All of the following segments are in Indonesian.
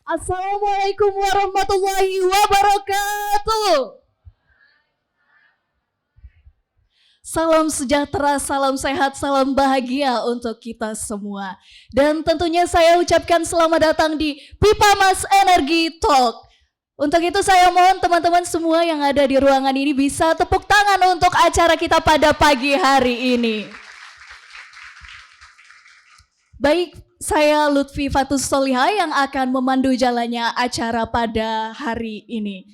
Assalamualaikum warahmatullahi wabarakatuh. Salam sejahtera, salam sehat, salam bahagia untuk kita semua. Dan tentunya saya ucapkan selamat datang di Pipa Mas Energi Talk. Untuk itu saya mohon teman-teman semua yang ada di ruangan ini bisa tepuk tangan untuk acara kita pada pagi hari ini. Baik, saya Lutfi Fatus Soliha yang akan memandu jalannya acara pada hari ini.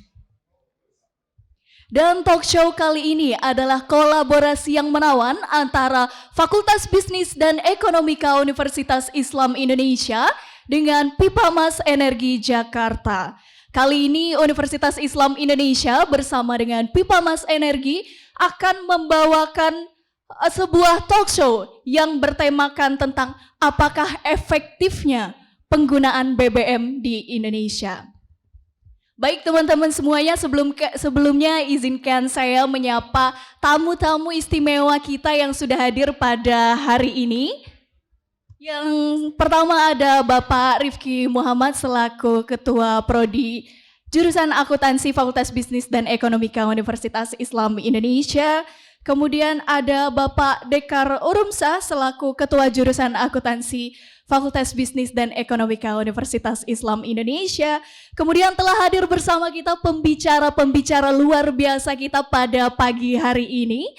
Dan talk show kali ini adalah kolaborasi yang menawan antara Fakultas Bisnis dan Ekonomika Universitas Islam Indonesia dengan Pipa Mas Energi Jakarta. Kali ini Universitas Islam Indonesia bersama dengan Pipa Mas Energi akan membawakan sebuah talk show yang bertemakan tentang apakah efektifnya penggunaan BBM di Indonesia. Baik teman-teman semuanya, sebelumnya izinkan saya menyapa tamu-tamu istimewa kita yang sudah hadir pada hari ini. Yang pertama ada Bapak Rifki Muhammad selaku Ketua Prodi Jurusan Akuntansi Fakultas Bisnis dan Ekonomika Universitas Islam Indonesia. Kemudian ada Bapak Dekar Urumsa selaku Ketua Jurusan Akuntansi Fakultas Bisnis dan Ekonomika Universitas Islam Indonesia. Kemudian telah hadir bersama kita pembicara-pembicara luar biasa kita pada pagi hari ini.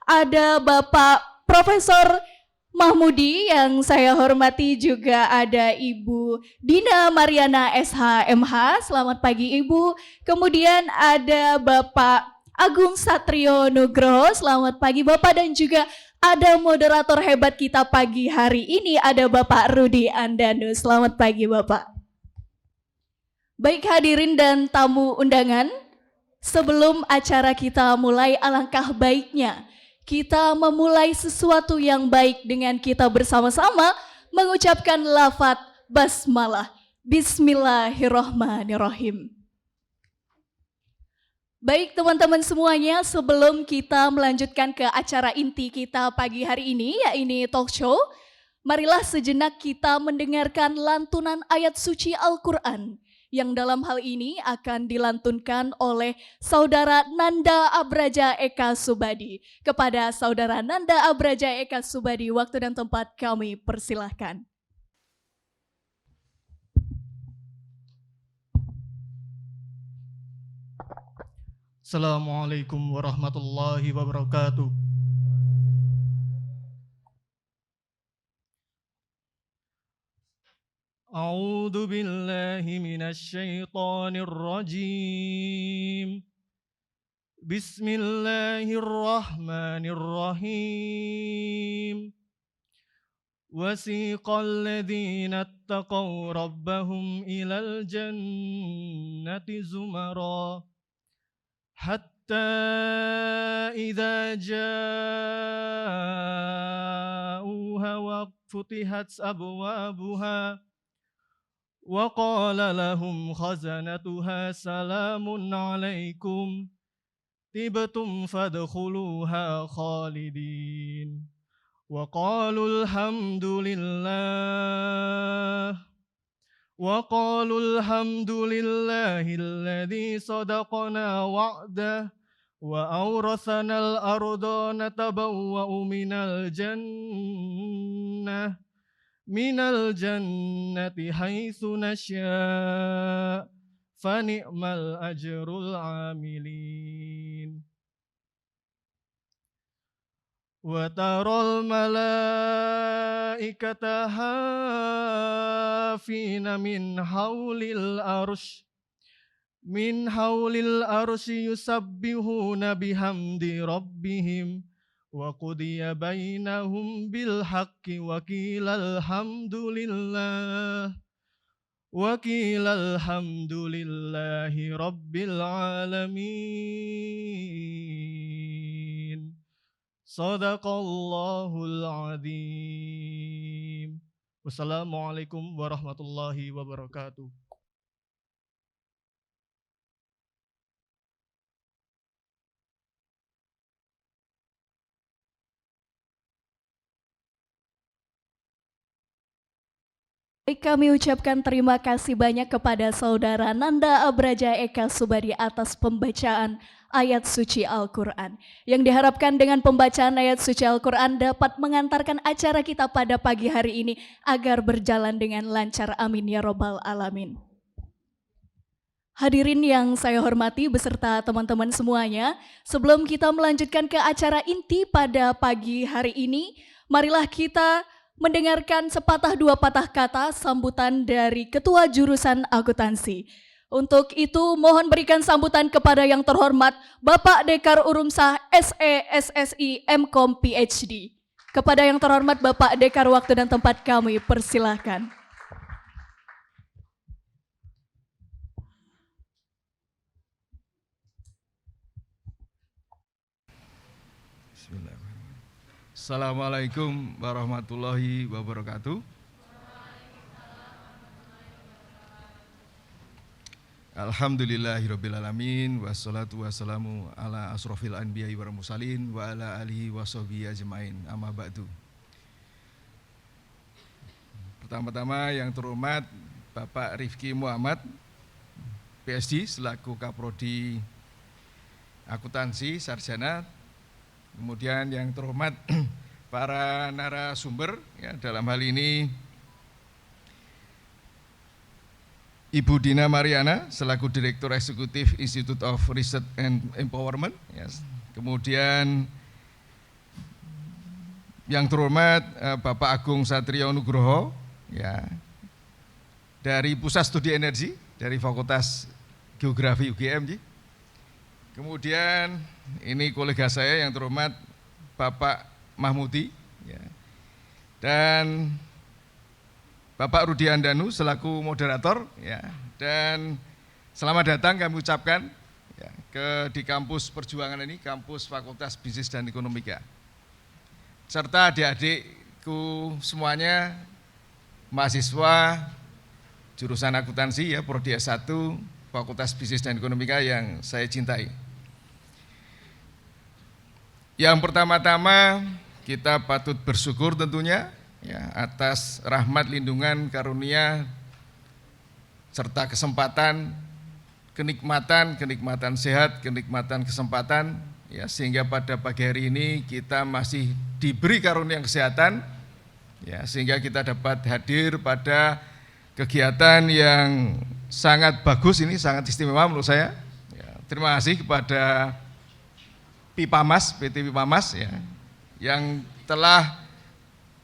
Ada Bapak Profesor Mahmudi yang saya hormati, juga ada Ibu Dina Mariana SHMH. Selamat pagi Ibu. Kemudian ada Bapak Agung Satrio Nugroho. Selamat pagi Bapak, dan juga ada moderator hebat kita pagi hari ini, ada Bapak Rudi Andanu. Selamat pagi Bapak. Baik hadirin dan tamu undangan, sebelum acara kita mulai, alangkah baiknya kita memulai sesuatu yang baik dengan kita bersama-sama mengucapkan lafaz basmalah. Bismillahirrahmanirrahim. Baik teman-teman semuanya, sebelum kita melanjutkan ke acara inti kita pagi hari ini, yaitu talk show, marilah sejenak kita mendengarkan lantunan ayat suci Al-Quran yang dalam hal ini akan dilantunkan oleh Saudara Nanda Abraja Eka Subadi. Kepada Saudara Nanda Abraja Eka Subadi, waktu dan tempat kami persilahkan. Assalamualaikum warahmatullahi wabarakatuh. A'udzu billahi minasy syaithanir rajim. Bismillahirrahmanirrahim. Wasiqal ladzina ittaqaw rabbahum ilal jannati zumara. حتى إذا جاءوها وفتحت أبوابها وقال لهم خزنتها سلام عليكم طبتم فادخلوها خالدين وقالوا الحمد لله الذي صدقنا وعده وأورثنا الأرض نتبوأ من الجنة حيث نشاء فنعم الأجر العاملين وترى الملائكة حافين من حول الأرش يسبحون بحمد ربهم وقضي بينهم بالحق وقيل الحمد لله رب العالمين. Sadaqallahul azim. Wassalamualaikum warahmatullahi wabarakatuh. Kami ucapkan terima kasih banyak kepada Saudara Nanda Abraja Eka Subadi atas pembacaan ayat suci Al-Quran. Yang diharapkan dengan pembacaan ayat suci Al-Quran dapat mengantarkan acara kita pada pagi hari ini agar berjalan dengan lancar. Amin ya robbal alamin. Hadirin yang saya hormati beserta teman-teman semuanya, sebelum kita melanjutkan ke acara inti pada pagi hari ini, marilah kita mendengarkan sepatah dua patah kata sambutan dari Ketua Jurusan Akuntansi. Untuk itu mohon berikan sambutan kepada yang terhormat Bapak Dekar Urumsah SE SSI MKom PhD. Kepada yang terhormat Bapak Dekar, waktu dan tempat kami persilahkan. Assalamualaikum warahmatullahi wabarakatuh. Alhamdulillahirabbil alamin wassalatu wassalamu ala asrofil anbiya'i wal mursalin wa ala alihi washabihi ajmain. Amma ba'du. Pertama-tama yang terhormat Bapak Rifki Muhammad PhD selaku Kaprodi Akuntansi Sarjana. Kemudian yang terhormat para narasumber, ya, dalam hal ini Ibu Dina Mariana selaku Direktur Eksekutif Institute of Research and Empowerment, ya. Kemudian yang terhormat Bapak Agung Satrio Nugroho, ya, dari Pusat Studi Energi dari Fakultas Geografi UGM. Kemudian ini kolega saya yang terhormat Bapak Mahmudi, ya, dan Bapak Rudi Andanu selaku moderator, ya, dan selamat datang kami ucapkan, ya, di kampus perjuangan ini, kampus Fakultas Bisnis dan Ekonomika, serta adik-adikku semuanya mahasiswa jurusan akuntansi, ya, Prodi S1 Fakultas Bisnis dan Ekonomika yang saya cintai. Yang pertama-tama kita patut bersyukur tentunya, ya, atas rahmat lindungan karunia serta kesempatan, kenikmatan sehat, kenikmatan kesempatan, ya, sehingga pada pagi hari ini kita masih diberi karunia kesehatan, ya, sehingga kita dapat hadir pada kegiatan yang sangat bagus ini, sangat istimewa menurut saya. Ya, terima kasih kepada Pipamas, PT Pipamas, ya, yang telah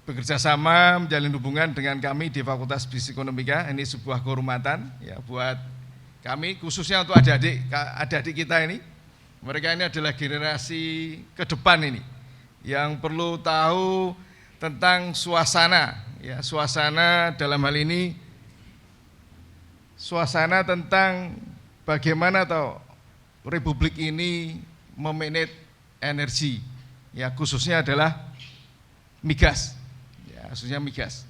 bekerja sama menjalin hubungan dengan kami di Fakultas Bisnis Ekonomika. Ini sebuah kehormatan, ya, buat kami, khususnya untuk adik-adik kita ini. Mereka ini adalah generasi ke depan ini yang perlu tahu tentang suasana, ya, suasana dalam hal ini suasana tentang bagaimana Republik ini memanage energi, ya, khususnya adalah migas, ya, khususnya migas.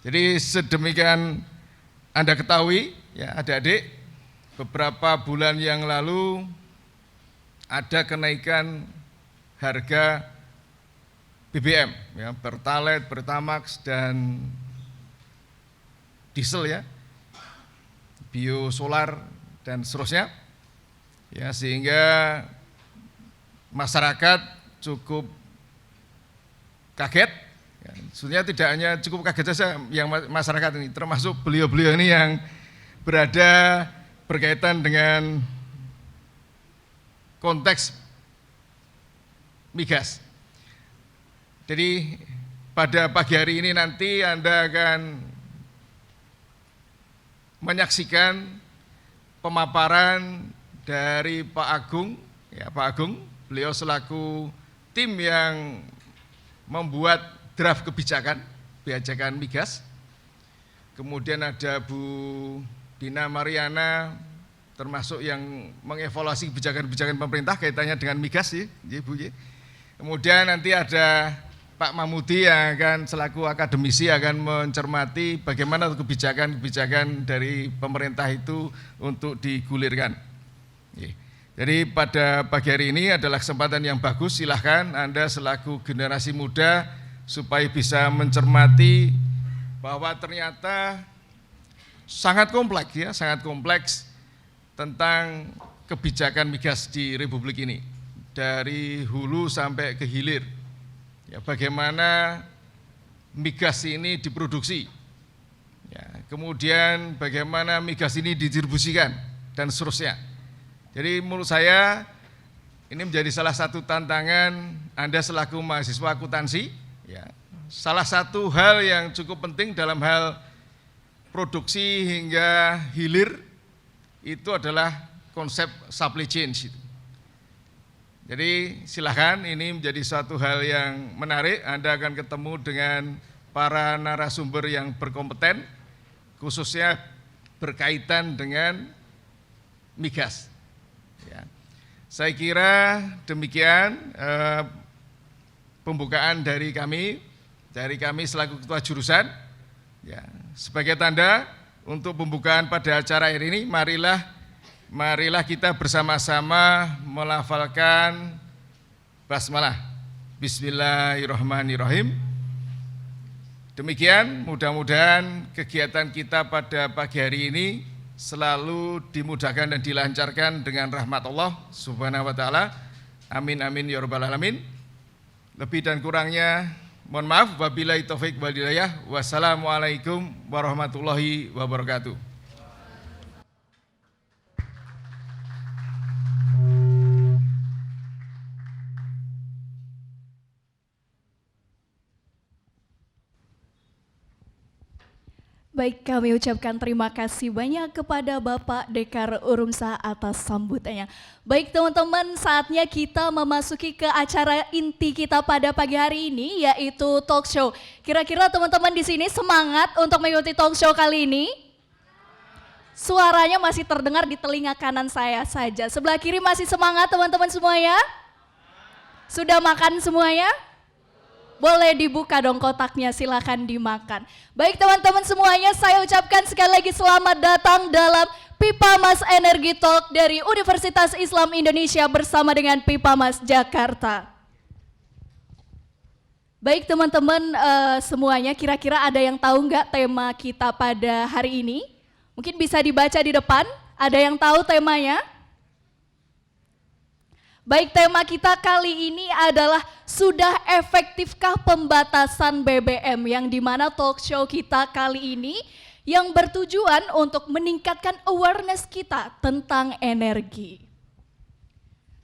Jadi sedemikian Anda ketahui, ya, adik-adik, beberapa bulan yang lalu ada kenaikan harga BBM, ya, Pertalite, Pertamax, dan diesel, ya, biosolar dan seterusnya, ya, sehingga masyarakat cukup kaget, ya. Sebenarnya tidak hanya cukup kaget saja yang masyarakat ini, termasuk beliau-beliau ini yang berada berkaitan dengan konteks migas. Jadi pada pagi hari ini nanti Anda akan menyaksikan pemaparan dari Pak Agung, ya, Pak Agung, beliau selaku tim yang membuat draft kebijakan migas. Kemudian ada Bu Dina Mariana, termasuk yang mengevaluasi kebijakan-kebijakan pemerintah kaitannya dengan migas, ya, Bu. Kemudian nanti ada Pak Mahmudi yang akan selaku akademisi akan mencermati bagaimana kebijakan-kebijakan dari pemerintah itu untuk digulirkan. Jadi pada pagi hari ini adalah kesempatan yang bagus, silahkan Anda selaku generasi muda supaya bisa mencermati bahwa ternyata sangat kompleks ya, sangat kompleks tentang kebijakan migas di Republik ini dari hulu sampai ke hilir. Ya, bagaimana migas ini diproduksi, ya, kemudian bagaimana migas ini didistribusikan dan seterusnya. Jadi menurut saya ini menjadi salah satu tantangan Anda selaku mahasiswa akuntansi, ya. Salah satu hal yang cukup penting dalam hal produksi hingga hilir itu adalah konsep supply chain. Jadi silakan, ini menjadi suatu hal yang menarik. Anda akan ketemu dengan para narasumber yang berkompeten, khususnya berkaitan dengan migas. Ya. Saya kira demikian pembukaan dari kami selaku ketua jurusan. Ya, sebagai tanda untuk pembukaan pada acara hari ini, marilah kita bersama-sama melafalkan basmalah. Bismillahirrahmanirrahim. Demikian, mudah-mudahan kegiatan kita pada pagi hari ini selalu dimudahkan dan dilancarkan dengan rahmat Allah Subhanahu wa taala. Amin amin ya rabbal alamin. Lebih dan kurangnya mohon maaf. Wabillahi taufik wal hidayah. Wassalamualaikum warahmatullahi wabarakatuh. Baik, kami ucapkan terima kasih banyak kepada Bapak Dekar Urumsa atas sambutannya. Baik teman-teman, saatnya kita memasuki ke acara inti kita pada pagi hari ini, yaitu talk show. Kira-kira teman-teman di sini semangat untuk mengikuti talk show kali ini? Suaranya masih terdengar di telinga kanan saya saja. Sebelah kiri masih semangat teman-teman semuanya? Sudah makan semuanya? Boleh dibuka dong kotaknya, silakan dimakan. Baik teman-teman semuanya, saya ucapkan sekali lagi selamat datang dalam Pipa Mas Energi Talk dari Universitas Islam Indonesia bersama dengan Pipa Mas Jakarta. Baik teman-teman semuanya, kira-kira ada yang tahu nggak tema kita pada hari ini? Mungkin bisa dibaca di depan, ada yang tahu temanya? Baik, tema kita kali ini adalah sudah efektifkah pembatasan BBM, yang dimana talk show kita kali ini yang bertujuan untuk meningkatkan awareness kita tentang energi.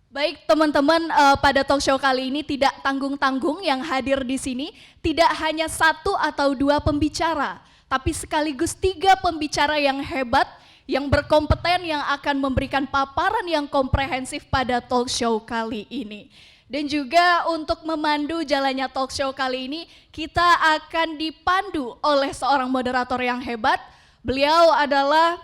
Baik teman-teman, pada talk show kali ini tidak tanggung-tanggung yang hadir di sini, tidak hanya satu atau dua pembicara, tapi sekaligus 3 pembicara yang hebat, yang berkompeten, yang akan memberikan paparan yang komprehensif pada talk show kali ini. Dan juga untuk memandu jalannya talk show kali ini, kita akan dipandu oleh seorang moderator yang hebat. Beliau adalah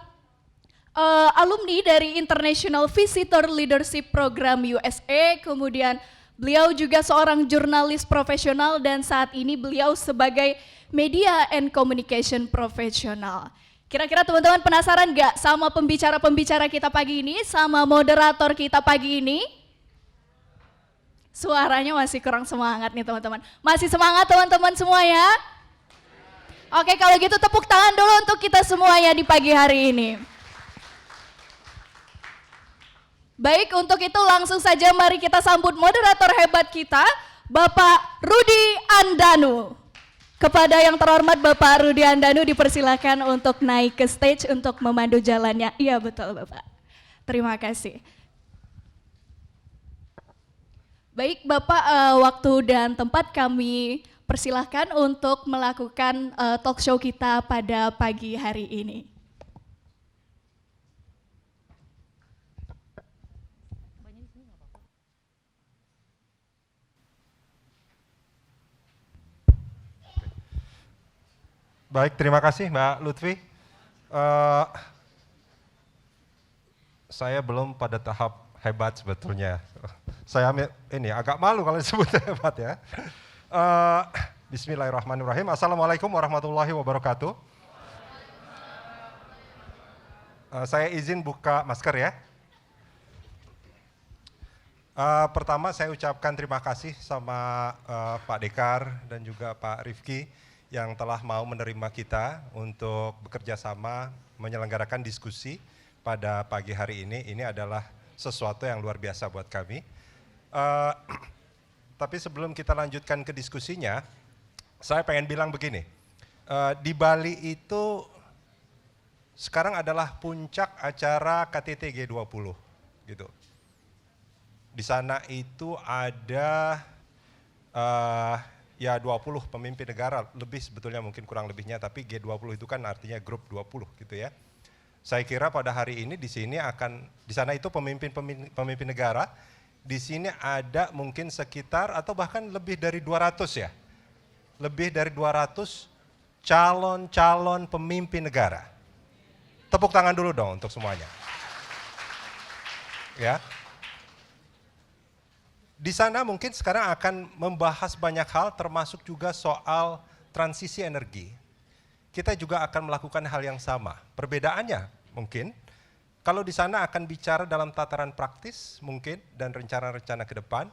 alumni dari International Visitor Leadership Program USA, kemudian beliau juga seorang jurnalis profesional dan saat ini beliau sebagai Media and Communication Professional. Kira-kira teman-teman penasaran gak sama pembicara-pembicara kita pagi ini, sama moderator kita pagi ini? Suaranya masih kurang semangat nih teman-teman. Masih semangat teman-teman semua ya? Oke, kalau gitu tepuk tangan dulu untuk kita semuanya di pagi hari ini. Baik, untuk itu langsung saja mari kita sambut moderator hebat kita, Bapak Rudi Andanu. Kepada yang terhormat Bapak Rudi Andanu dipersilakan untuk naik ke stage untuk memandu jalannya. Iya betul Bapak. Terima kasih. Baik Bapak, waktu dan tempat kami persilahkan untuk melakukan talk show kita pada pagi hari ini. Baik, terima kasih Mbak Lutfi. Saya belum pada tahap hebat sebetulnya. Saya ini agak malu kalau disebut hebat ya. Bismillahirrahmanirrahim. Assalamualaikum warahmatullahi wabarakatuh. Saya izin buka masker ya. Pertama saya ucapkan terima kasih sama Pak Dekar dan juga Pak Rifki yang telah mau menerima kita untuk bekerja sama menyelenggarakan diskusi pada pagi hari ini. Ini adalah sesuatu yang luar biasa buat kami. Tapi sebelum kita lanjutkan ke diskusinya, saya pengen bilang begini, di Bali itu sekarang adalah puncak acara KTT G20 gitu. Di sana itu ada ya 20 pemimpin negara, lebih sebetulnya mungkin kurang lebihnya, tapi G20 itu kan artinya grup 20 gitu ya. Saya kira pada hari ini di sana itu pemimpin negara, di sini ada mungkin sekitar atau bahkan lebih dari 200 ya. Lebih dari 200 calon pemimpin negara. Tepuk tangan dulu dong untuk semuanya. Ya. Di sana mungkin sekarang akan membahas banyak hal termasuk juga soal transisi energi. Kita juga akan melakukan hal yang sama. Perbedaannya mungkin kalau di sana akan bicara dalam tataran praktis mungkin dan rencana-rencana ke depan.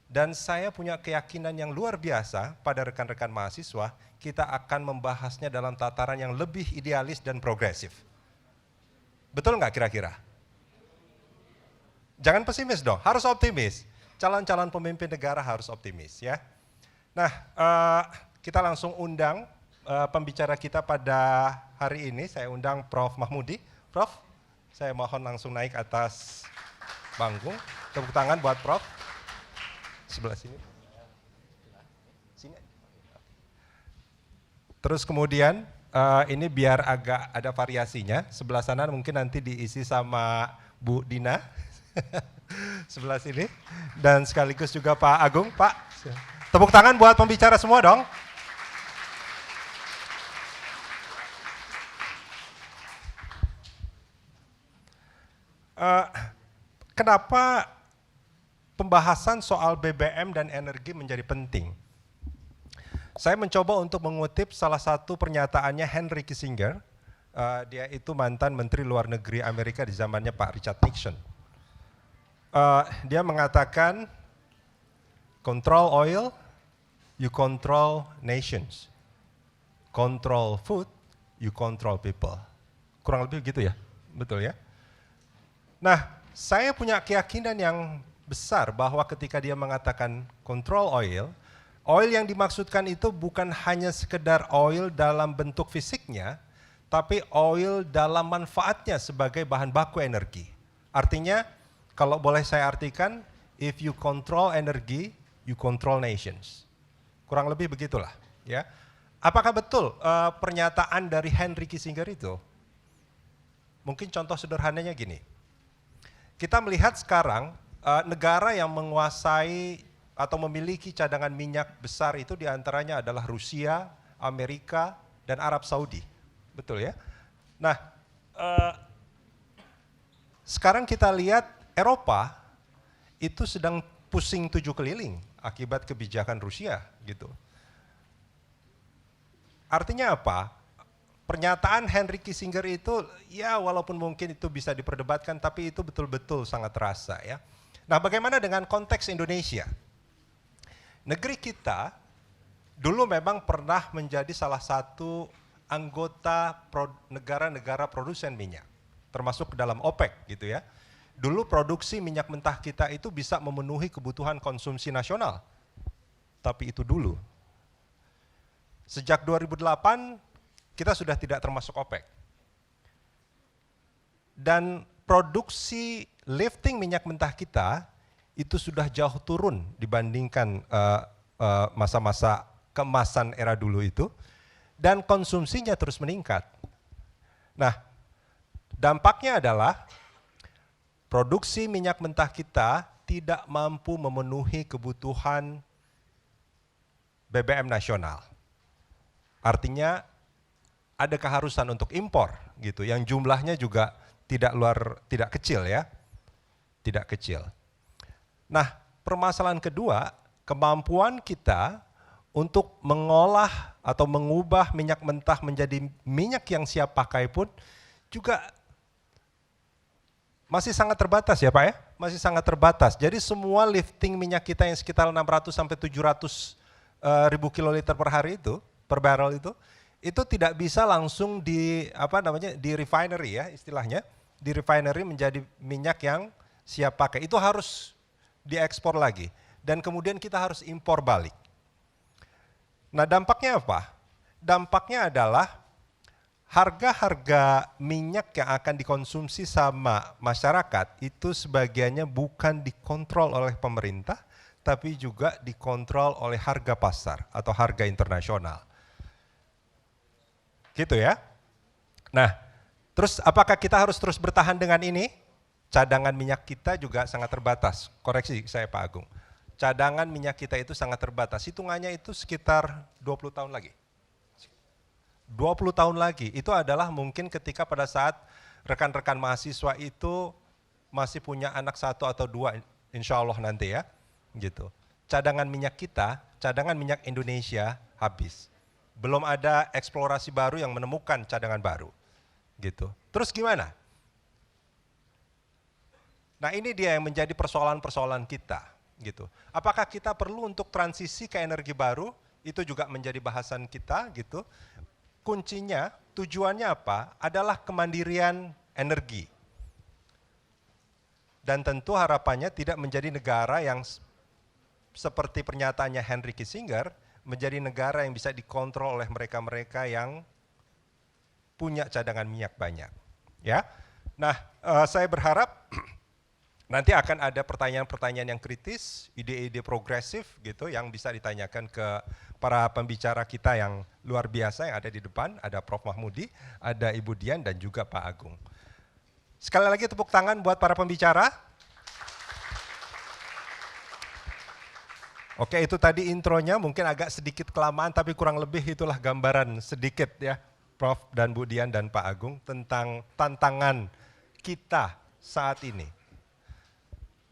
Dan saya punya keyakinan yang luar biasa pada rekan-rekan mahasiswa, kita akan membahasnya dalam tataran yang lebih idealis dan progresif. Betul nggak kira-kira? Jangan pesimis dong, harus optimis. Calon-calon pemimpin negara harus optimis ya. Nah, kita langsung undang pembicara kita pada hari ini. Saya undang Prof. Mahmudi. Prof, saya mohon langsung naik atas panggung. Tepuk tangan buat Prof. Sebelah sini. Sini. Terus kemudian ini biar agak ada variasinya. Sebelah sana mungkin nanti diisi sama Bu Dina. Sebelah sini. Dan sekaligus juga Pak Agung. Pak, tepuk tangan buat pembicara semua dong. Kenapa pembahasan soal BBM dan energi menjadi penting? Saya mencoba untuk mengutip salah satu pernyataannya Henry Kissinger. Dia itu mantan Menteri Luar Negeri Amerika di zamannya Pak Richard Nixon. Dia mengatakan, control oil, you control nations. Control food, you control people. Kurang lebih gitu ya, betul ya? Nah, saya punya keyakinan yang besar bahwa ketika dia mengatakan control oil, oil yang dimaksudkan itu bukan hanya sekedar oil dalam bentuk fisiknya, tapi oil dalam manfaatnya sebagai bahan baku energi. Artinya, kalau boleh saya artikan, if you control energy, you control nations. Kurang lebih begitulah. Ya. Apakah betul pernyataan dari Henry Kissinger itu? Mungkin contoh sederhananya gini. Kita melihat sekarang negara yang menguasai atau memiliki cadangan minyak besar itu diantaranya adalah Rusia, Amerika, dan Arab Saudi. Betul ya? Nah, sekarang kita lihat Eropa itu sedang pusing 7 keliling akibat kebijakan Rusia gitu. Artinya apa? Pernyataan Henry Kissinger itu ya walaupun mungkin itu bisa diperdebatkan tapi itu betul-betul sangat terasa ya. Nah, bagaimana dengan konteks Indonesia? Negeri kita dulu memang pernah menjadi salah satu anggota negara-negara produsen minyak, termasuk ke dalam OPEC gitu ya. Dulu produksi minyak mentah kita itu bisa memenuhi kebutuhan konsumsi nasional. Tapi itu dulu. Sejak 2008 kita sudah tidak termasuk OPEC. Dan produksi lifting minyak mentah kita itu sudah jauh turun dibandingkan masa-masa keemasan era dulu itu. Dan konsumsinya terus meningkat. Nah, dampaknya adalah produksi minyak mentah kita tidak mampu memenuhi kebutuhan BBM nasional. Artinya ada keharusan untuk impor gitu, yang jumlahnya juga tidak kecil ya. Tidak kecil. Nah, permasalahan kedua, kemampuan kita untuk mengolah atau mengubah minyak mentah menjadi minyak yang siap pakai pun juga masih sangat terbatas ya Pak ya, masih sangat terbatas. Jadi semua lifting minyak kita yang sekitar 600 sampai 700 ribu kiloliter per hari itu per barrel itu tidak bisa langsung di di refinery ya istilahnya, di refinery menjadi minyak yang siap pakai. Itu harus diekspor lagi dan kemudian kita harus impor balik. Nah, dampaknya apa? Dampaknya adalah harga-harga minyak yang akan dikonsumsi sama masyarakat itu sebagiannya bukan dikontrol oleh pemerintah, tapi juga dikontrol oleh harga pasar atau harga internasional. Gitu ya. Nah, terus apakah kita harus terus bertahan dengan ini? Cadangan minyak kita juga sangat terbatas. Koreksi saya Pak Agung. Cadangan minyak kita itu sangat terbatas. Hitungannya itu sekitar 20 tahun lagi. 20 tahun lagi, itu adalah mungkin ketika pada saat rekan-rekan mahasiswa itu masih punya anak 1 atau 2, insya Allah nanti ya, gitu. Cadangan minyak kita, cadangan minyak Indonesia habis. Belum ada eksplorasi baru yang menemukan cadangan baru, gitu. Terus gimana? Nah ini dia yang menjadi persoalan-persoalan kita, gitu. Apakah kita perlu untuk transisi ke energi baru? Itu juga menjadi bahasan kita, gitu. Kuncinya, tujuannya apa? Adalah kemandirian energi. Dan tentu harapannya tidak menjadi negara yang seperti pernyataannya Henry Kissinger, menjadi negara yang bisa dikontrol oleh mereka-mereka yang punya cadangan minyak banyak. Ya, nah saya berharap nanti akan ada pertanyaan-pertanyaan yang kritis, ide-ide progresif gitu yang bisa ditanyakan ke para pembicara kita yang luar biasa yang ada di depan, ada Prof. Mahmudi, ada Ibu Dian dan juga Pak Agung. Sekali lagi tepuk tangan buat para pembicara. Oke, itu tadi intronya, mungkin agak sedikit kelamaan tapi kurang lebih itulah gambaran sedikit ya Prof. dan Bu Dian dan Pak Agung tentang tantangan kita saat ini.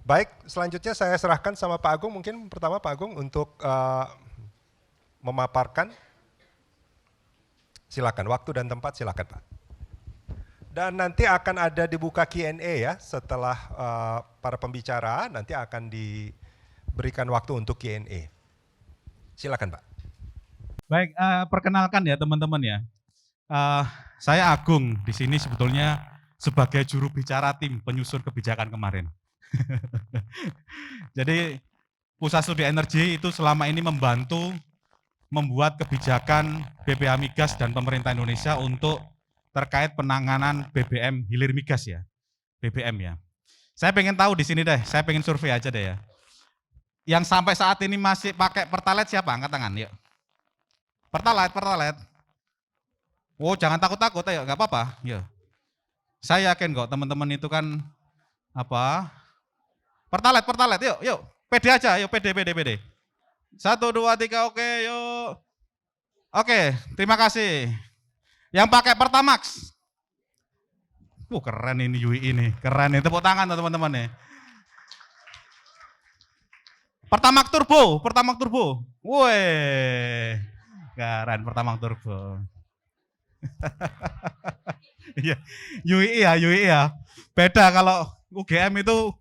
Baik, selanjutnya saya serahkan sama Pak Agung, mungkin pertama Pak Agung untuk memaparkan. Silakan, waktu dan tempat silakan Pak. Dan nanti akan ada dibuka Q&A ya, setelah para pembicara, nanti akan diberikan waktu untuk Q&A. Silakan Pak. Baik, perkenalkan ya teman-teman ya. Saya Agung, di sini sebetulnya sebagai juru bicara tim penyusun kebijakan kemarin. Jadi Pusat Studi Energi itu selama ini membantu membuat kebijakan BPH Migas dan pemerintah Indonesia untuk terkait penanganan BBM hilir migas ya, BBM ya. Saya pengen tahu di sini deh, saya pengen survei aja deh ya. Yang sampai saat ini masih pakai Pertalite siapa? Angkat tangan, yuk. Pertalite. Oh, jangan takut-takut, ayo, nggak apa-apa. Yuk. Saya yakin kok teman-teman itu kan Pertalite, yuk. PD aja, yuk PD. 1, 2, 3, oke, yuk. Oke, terima kasih. Yang pakai Pertamax. Keren ini Yui ini, keren ini. Tepuk tangan teman-teman nih. Pertamax Turbo. Woi, keren Pertamax Turbo. Iya, Yui ya. Beda kalau UGM itu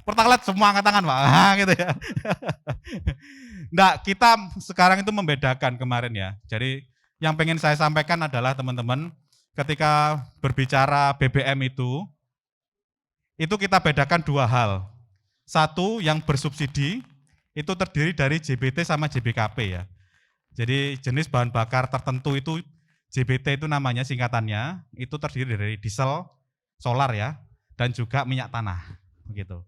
Pertalite semua angkat tangan Pak, gitu ya. Nah, kita sekarang itu membedakan kemarin ya. Jadi yang pengen saya sampaikan adalah teman-teman, ketika berbicara BBM itu kita bedakan 2 hal. Satu, yang bersubsidi itu terdiri dari JBT sama JBKP ya. Jadi jenis bahan bakar tertentu itu JBT itu namanya singkatannya, itu terdiri dari diesel, solar ya, dan juga minyak tanah, begitu.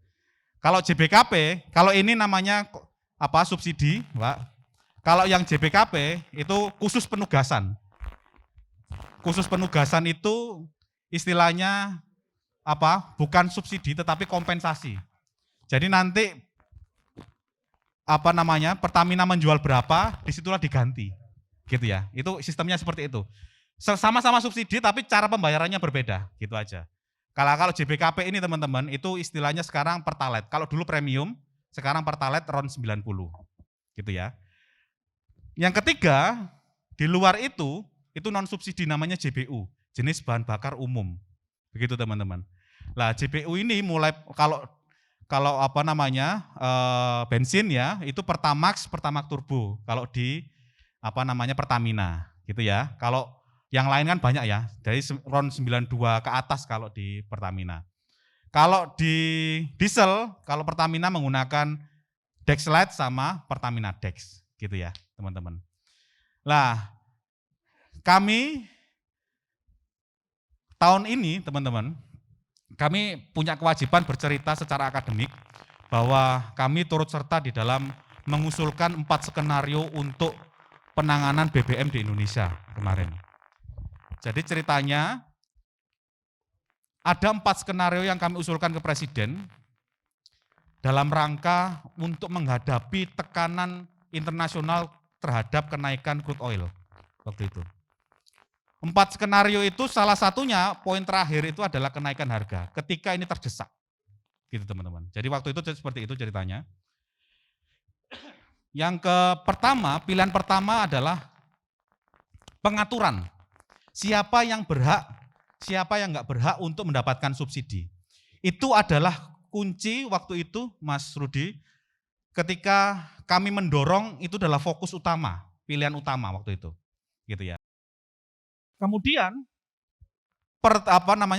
Kalau JBKP, kalau ini namanya subsidi, Pak. Kalau yang JBKP itu khusus penugasan. Khusus penugasan itu istilahnya bukan subsidi tetapi kompensasi. Jadi nanti Pertamina menjual berapa, disitulah diganti. Gitu ya. Itu sistemnya seperti itu. Sama-sama subsidi tapi cara pembayarannya berbeda, gitu aja. Kalau JBKP ini teman-teman, itu istilahnya sekarang Pertalite. Kalau dulu premium, sekarang Pertalite RON 90. Gitu ya. Yang ketiga, di luar itu non subsidi namanya JBU, jenis bahan bakar umum. Begitu teman-teman. Lah JBU ini mulai kalau bensin ya, itu Pertamax Turbo. Kalau di Pertamina gitu ya. Kalau yang lain kan banyak ya, dari RON 92 ke atas kalau di Pertamina. Kalau di diesel, kalau Pertamina menggunakan Dexlite sama Pertamina Dex gitu ya, teman-teman. Lah, kami tahun ini, teman-teman, kami punya kewajiban bercerita secara akademik bahwa kami turut serta di dalam mengusulkan 4 skenario untuk penanganan BBM di Indonesia kemarin. Jadi ceritanya ada 4 skenario yang kami usulkan ke Presiden dalam rangka untuk menghadapi tekanan internasional terhadap kenaikan crude oil waktu itu. 4 skenario itu salah satunya poin terakhir itu adalah kenaikan harga ketika ini terdesak. Gitu teman-teman. Jadi waktu itu seperti itu ceritanya. Yang pertama, pilihan pertama adalah pengaturan. Siapa yang berhak, siapa yang nggak berhak untuk mendapatkan subsidi. Itu adalah kunci waktu itu, Mas Rudi, ketika kami mendorong itu adalah fokus utama, pilihan utama waktu itu, gitu ya. Kemudian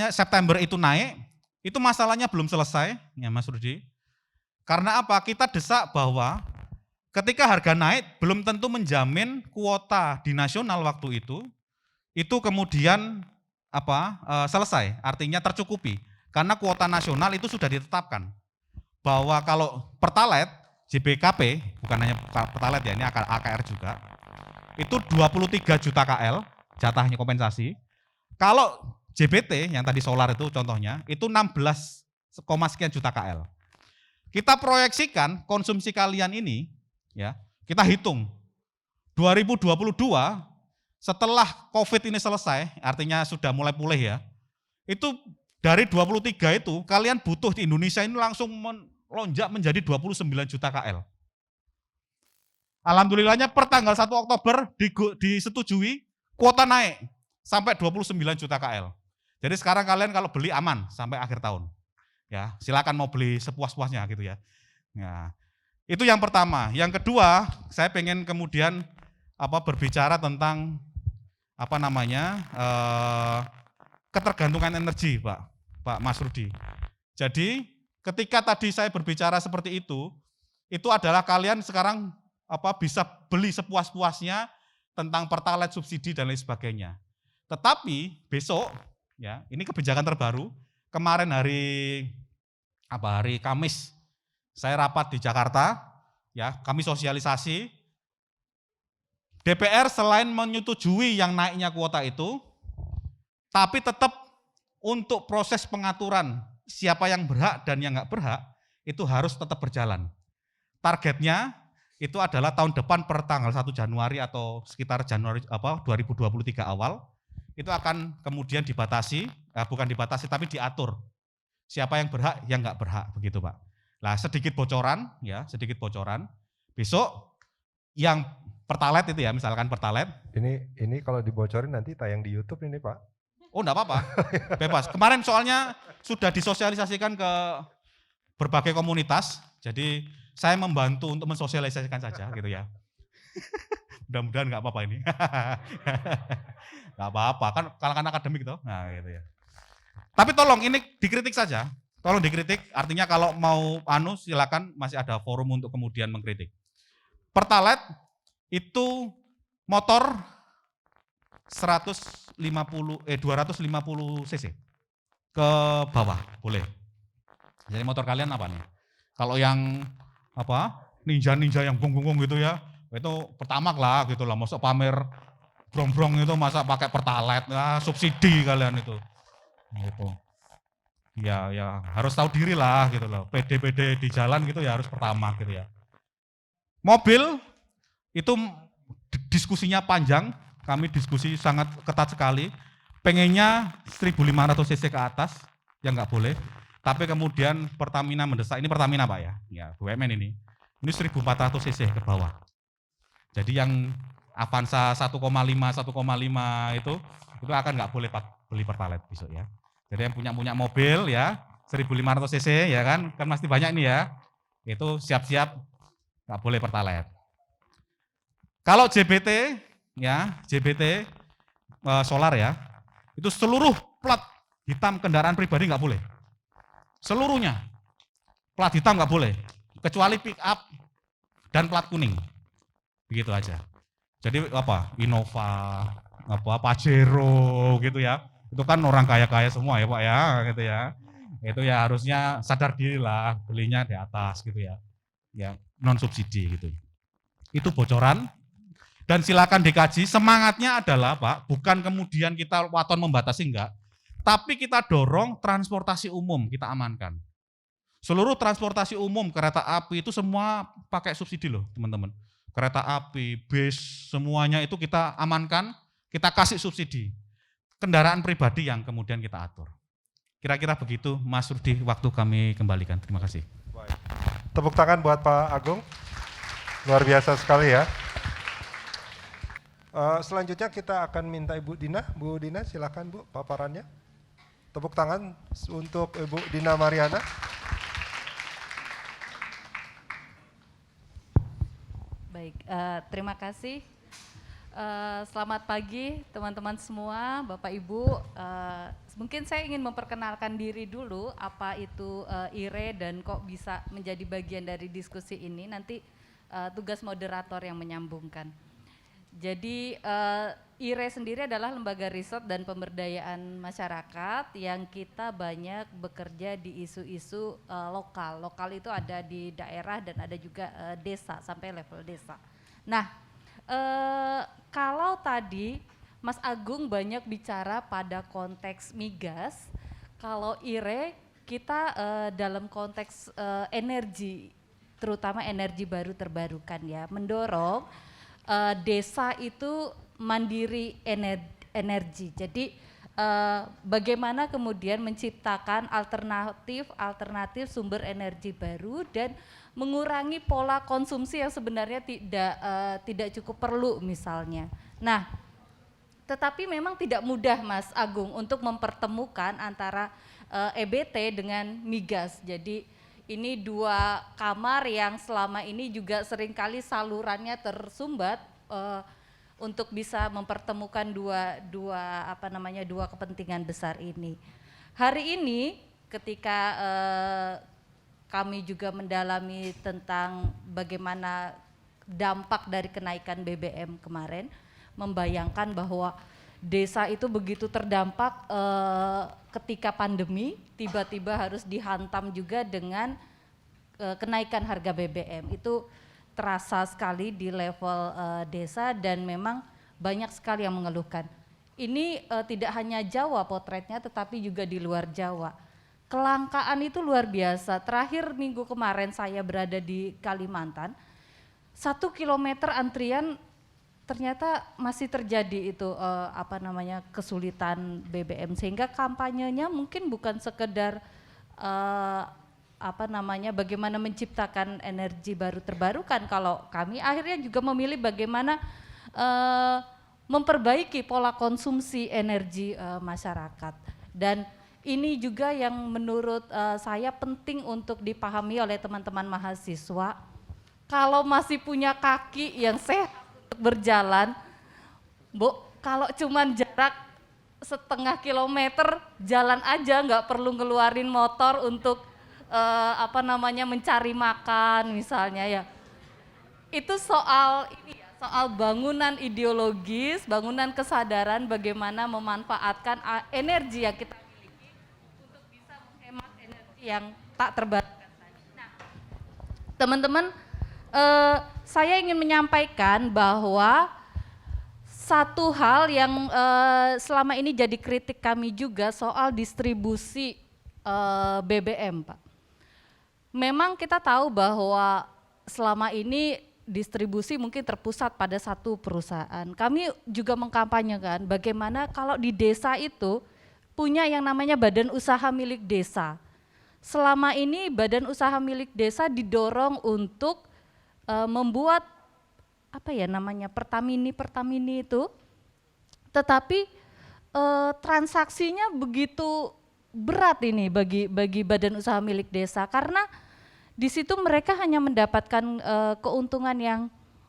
September itu naik, itu masalahnya belum selesai, ya Mas Rudi. Karena apa? Kita desak bahwa ketika harga naik belum tentu menjamin kuota di nasional waktu itu kemudian selesai, artinya tercukupi. Karena kuota nasional itu sudah ditetapkan bahwa kalau Pertalite, JBKP, bukan hanya Pertalite ya, ini AKR juga, itu 23 juta KL, jatahnya kompensasi. Kalau JBT, yang tadi solar itu contohnya, itu 16, sekian juta KL. Kita proyeksikan konsumsi kalian ini, ya, kita hitung, 2022 setelah COVID ini selesai, artinya sudah mulai pulih ya, itu dari 23 itu kalian butuh di Indonesia ini langsung melonjak menjadi 29 juta KL. Alhamdulillahnya per tanggal 1 Oktober disetujui kuota naik sampai 29 juta KL. Jadi sekarang kalian kalau beli aman sampai akhir tahun. Ya, silakan mau beli sepuas-puasnya gitu ya. Nah, itu yang pertama. Yang kedua, saya pengen kemudian berbicara tentang ketergantungan energi, Pak Mas Rudi. Jadi ketika tadi saya berbicara seperti itu adalah kalian sekarang bisa beli sepuas-puasnya tentang Pertalite subsidi dan lain sebagainya. Tetapi besok, ya, ini kebijakan terbaru. Kemarin hari Kamis saya rapat di Jakarta, ya, kami sosialisasi. DPR selain menyetujui yang naiknya kuota itu, tapi tetap untuk proses pengaturan siapa yang berhak dan yang nggak berhak itu harus tetap berjalan. Targetnya itu adalah tahun depan per tanggal 1 Januari atau sekitar Januari 2023 awal itu akan kemudian dibatasi, bukan dibatasi tapi diatur siapa yang berhak, yang nggak berhak, begitu Pak. Nah, sedikit bocoran. Besok yang Pertalite itu ya, misalkan Pertalite. Ini kalau dibocorin nanti tayang di YouTube ini Pak. Oh, enggak apa-apa, bebas. Kemarin soalnya sudah disosialisasikan ke berbagai komunitas, jadi saya membantu untuk mensosialisasikan saja gitu ya. Mudah-mudahan enggak apa-apa ini. Enggak apa-apa, kan kalangan akademik toh. Nah, gitu ya. Tapi tolong ini dikritik saja. Tolong dikritik, artinya kalau mau silakan masih ada forum untuk kemudian mengkritik. Pertalite itu motor 250 cc ke bawah boleh. Jadi motor kalian apa nih? Kalau yang ninja yang gonggong gitu ya, itu pertamax lah gitu lah. Masuk pamer brong-brong itu masa pakai Pertalite, subsidi kalian itu. Gitu. Ya harus tahu diri lah gitu loh. PD di jalan gitu ya harus pertamax gitu ya. Mobil itu diskusinya panjang, kami diskusi sangat ketat sekali. Pengennya 1.500 cc ke atas, yang nggak boleh. Tapi kemudian Pertamina mendesak, ini Pertamina Pak ya BUMN ini 1.400 cc ke bawah. Jadi yang Avanza 1,5 itu akan nggak boleh beli Pertalite besok ya. Jadi yang punya mobil ya 1.500 cc ya kan masih banyak ini ya, itu siap-siap nggak boleh Pertalite. Kalau JBT ya, JBT solar ya, itu seluruh plat hitam kendaraan pribadi nggak boleh. Seluruhnya plat hitam nggak boleh, kecuali pick up dan plat kuning. Begitu aja. Jadi apa? Innova, Pajero gitu ya. Itu kan orang kaya-kaya semua ya Pak ya, gitu ya. Itu ya harusnya sadar diri lah, belinya di atas gitu ya. Ya, non subsidi gitu. Itu bocoran. Dan silakan dikaji, semangatnya adalah Pak, bukan kemudian kita waton membatasi enggak, tapi kita dorong transportasi umum kita amankan. Seluruh transportasi umum, kereta api itu semua pakai subsidi loh teman-teman. Kereta api, bis, semuanya itu kita amankan, kita kasih subsidi. Kendaraan pribadi yang kemudian kita atur. Kira-kira begitu Mas Rudi, waktu kami kembalikan. Terima kasih. Baik. Tepuk tangan buat Pak Agung. Luar biasa sekali ya. Selanjutnya kita akan minta Ibu Dina. Bu Dina silakan Bu paparannya. Tepuk tangan untuk Ibu Dina Mariana. Baik, terima kasih. Selamat pagi teman-teman semua, Bapak Ibu. Mungkin saya ingin memperkenalkan diri dulu, apa itu IRE dan kok bisa menjadi bagian dari diskusi ini. Nanti tugas moderator yang menyambungkan. Jadi IRE sendiri adalah lembaga riset dan pemberdayaan masyarakat yang kita banyak bekerja di isu-isu lokal. Lokal itu ada di daerah dan ada juga desa sampai level desa. Nah, kalau tadi Mas Agung banyak bicara pada konteks migas, kalau IRE kita dalam konteks energi, terutama energi baru terbarukan ya, mendorong desa itu mandiri energi. Jadi bagaimana kemudian menciptakan alternatif sumber energi baru dan mengurangi pola konsumsi yang sebenarnya tidak cukup perlu misalnya. Nah, tetapi memang tidak mudah Mas Agung untuk mempertemukan antara EBT dengan migas. Jadi ini dua kamar yang selama ini juga seringkali salurannya tersumbat untuk bisa mempertemukan dua kepentingan besar ini. Hari ini ketika kami juga mendalami tentang bagaimana dampak dari kenaikan BBM kemarin, membayangkan bahwa desa itu begitu terdampak ketika pandemi, tiba-tiba harus dihantam juga dengan kenaikan harga BBM. Itu terasa sekali di level desa dan memang banyak sekali yang mengeluhkan. Ini tidak hanya Jawa potretnya tetapi juga di luar Jawa. Kelangkaan itu luar biasa. Terakhir minggu kemarin saya berada di Kalimantan, 1 kilometer antrian ternyata masih terjadi itu kesulitan BBM, sehingga kampanyenya mungkin bukan sekedar bagaimana menciptakan energi baru terbarukan. Kalau kami akhirnya juga memilih bagaimana memperbaiki pola konsumsi energi masyarakat. Dan ini juga yang menurut saya penting untuk dipahami oleh teman-teman mahasiswa. Kalau masih punya kaki yang sehat untuk berjalan, Bu, kalau cuman jarak setengah kilometer jalan aja, nggak perlu ngeluarin motor untuk mencari makan misalnya ya. Itu soal bangunan ideologis, bangunan kesadaran bagaimana memanfaatkan energi yang kita miliki untuk bisa menghemat energi yang tak terbarukan tadi. Nah, teman-teman, saya ingin menyampaikan bahwa satu hal yang selama ini jadi kritik kami juga soal distribusi BBM, Pak. Memang kita tahu bahwa selama ini distribusi mungkin terpusat pada satu perusahaan. Kami juga mengkampanyekan bagaimana kalau di desa itu punya yang namanya badan usaha milik desa. Selama ini badan usaha milik desa didorong untuk membuat Pertamini itu, tetapi transaksinya begitu berat ini bagi badan usaha milik desa, karena di situ mereka hanya mendapatkan keuntungan yang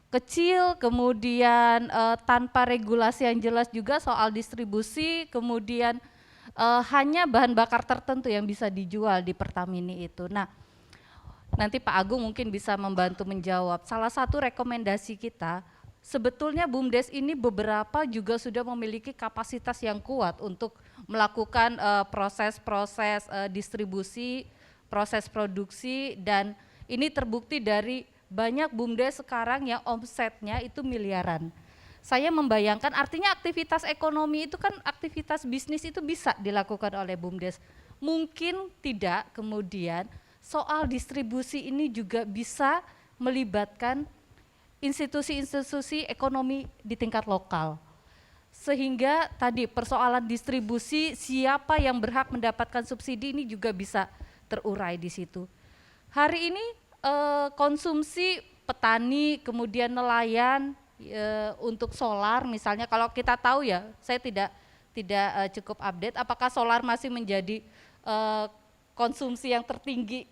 kecil, kemudian tanpa regulasi yang jelas juga soal distribusi, kemudian hanya bahan bakar tertentu yang bisa dijual di Pertamini itu. Nah, nanti Pak Agung mungkin bisa membantu menjawab. Salah satu rekomendasi kita, sebetulnya BUMDes ini beberapa juga sudah memiliki kapasitas yang kuat untuk melakukan proses-proses distribusi, proses produksi, dan ini terbukti dari banyak BUMDes sekarang yang omsetnya itu miliaran. Saya membayangkan artinya aktivitas ekonomi itu kan aktivitas bisnis itu bisa dilakukan oleh BUMDes. Mungkin tidak kemudian soal distribusi ini juga bisa melibatkan institusi-institusi ekonomi di tingkat lokal. Sehingga tadi persoalan distribusi siapa yang berhak mendapatkan subsidi ini juga bisa terurai di situ. Hari ini konsumsi petani kemudian nelayan untuk solar misalnya, kalau kita tahu ya, saya tidak cukup update apakah solar masih menjadi konsumsi yang tertinggi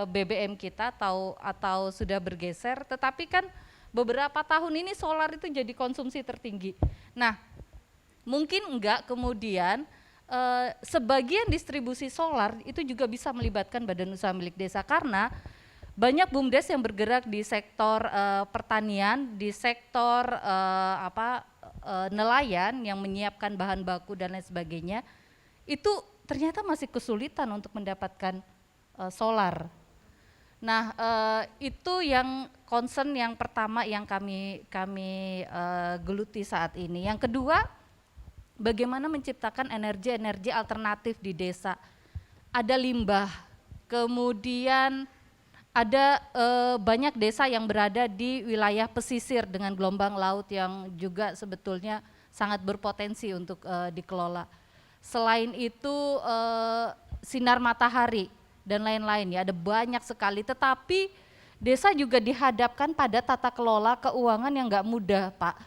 BBM kita atau sudah bergeser, tetapi kan beberapa tahun ini solar itu jadi konsumsi tertinggi. Nah, mungkin enggak kemudian sebagian distribusi solar itu juga bisa melibatkan badan usaha milik desa, karena banyak BUMDes yang bergerak di sektor pertanian, di sektor nelayan yang menyiapkan bahan baku dan lain sebagainya, itu ternyata masih kesulitan untuk mendapatkan solar. Nah, itu yang concern yang pertama yang kami geluti saat ini. Yang kedua, bagaimana menciptakan energi-energi alternatif di desa. Ada limbah, kemudian ada banyak desa yang berada di wilayah pesisir dengan gelombang laut yang juga sebetulnya sangat berpotensi untuk dikelola. Selain itu sinar matahari dan lain-lain ya, ada banyak sekali, tetapi desa juga dihadapkan pada tata kelola keuangan yang nggak mudah, Pak.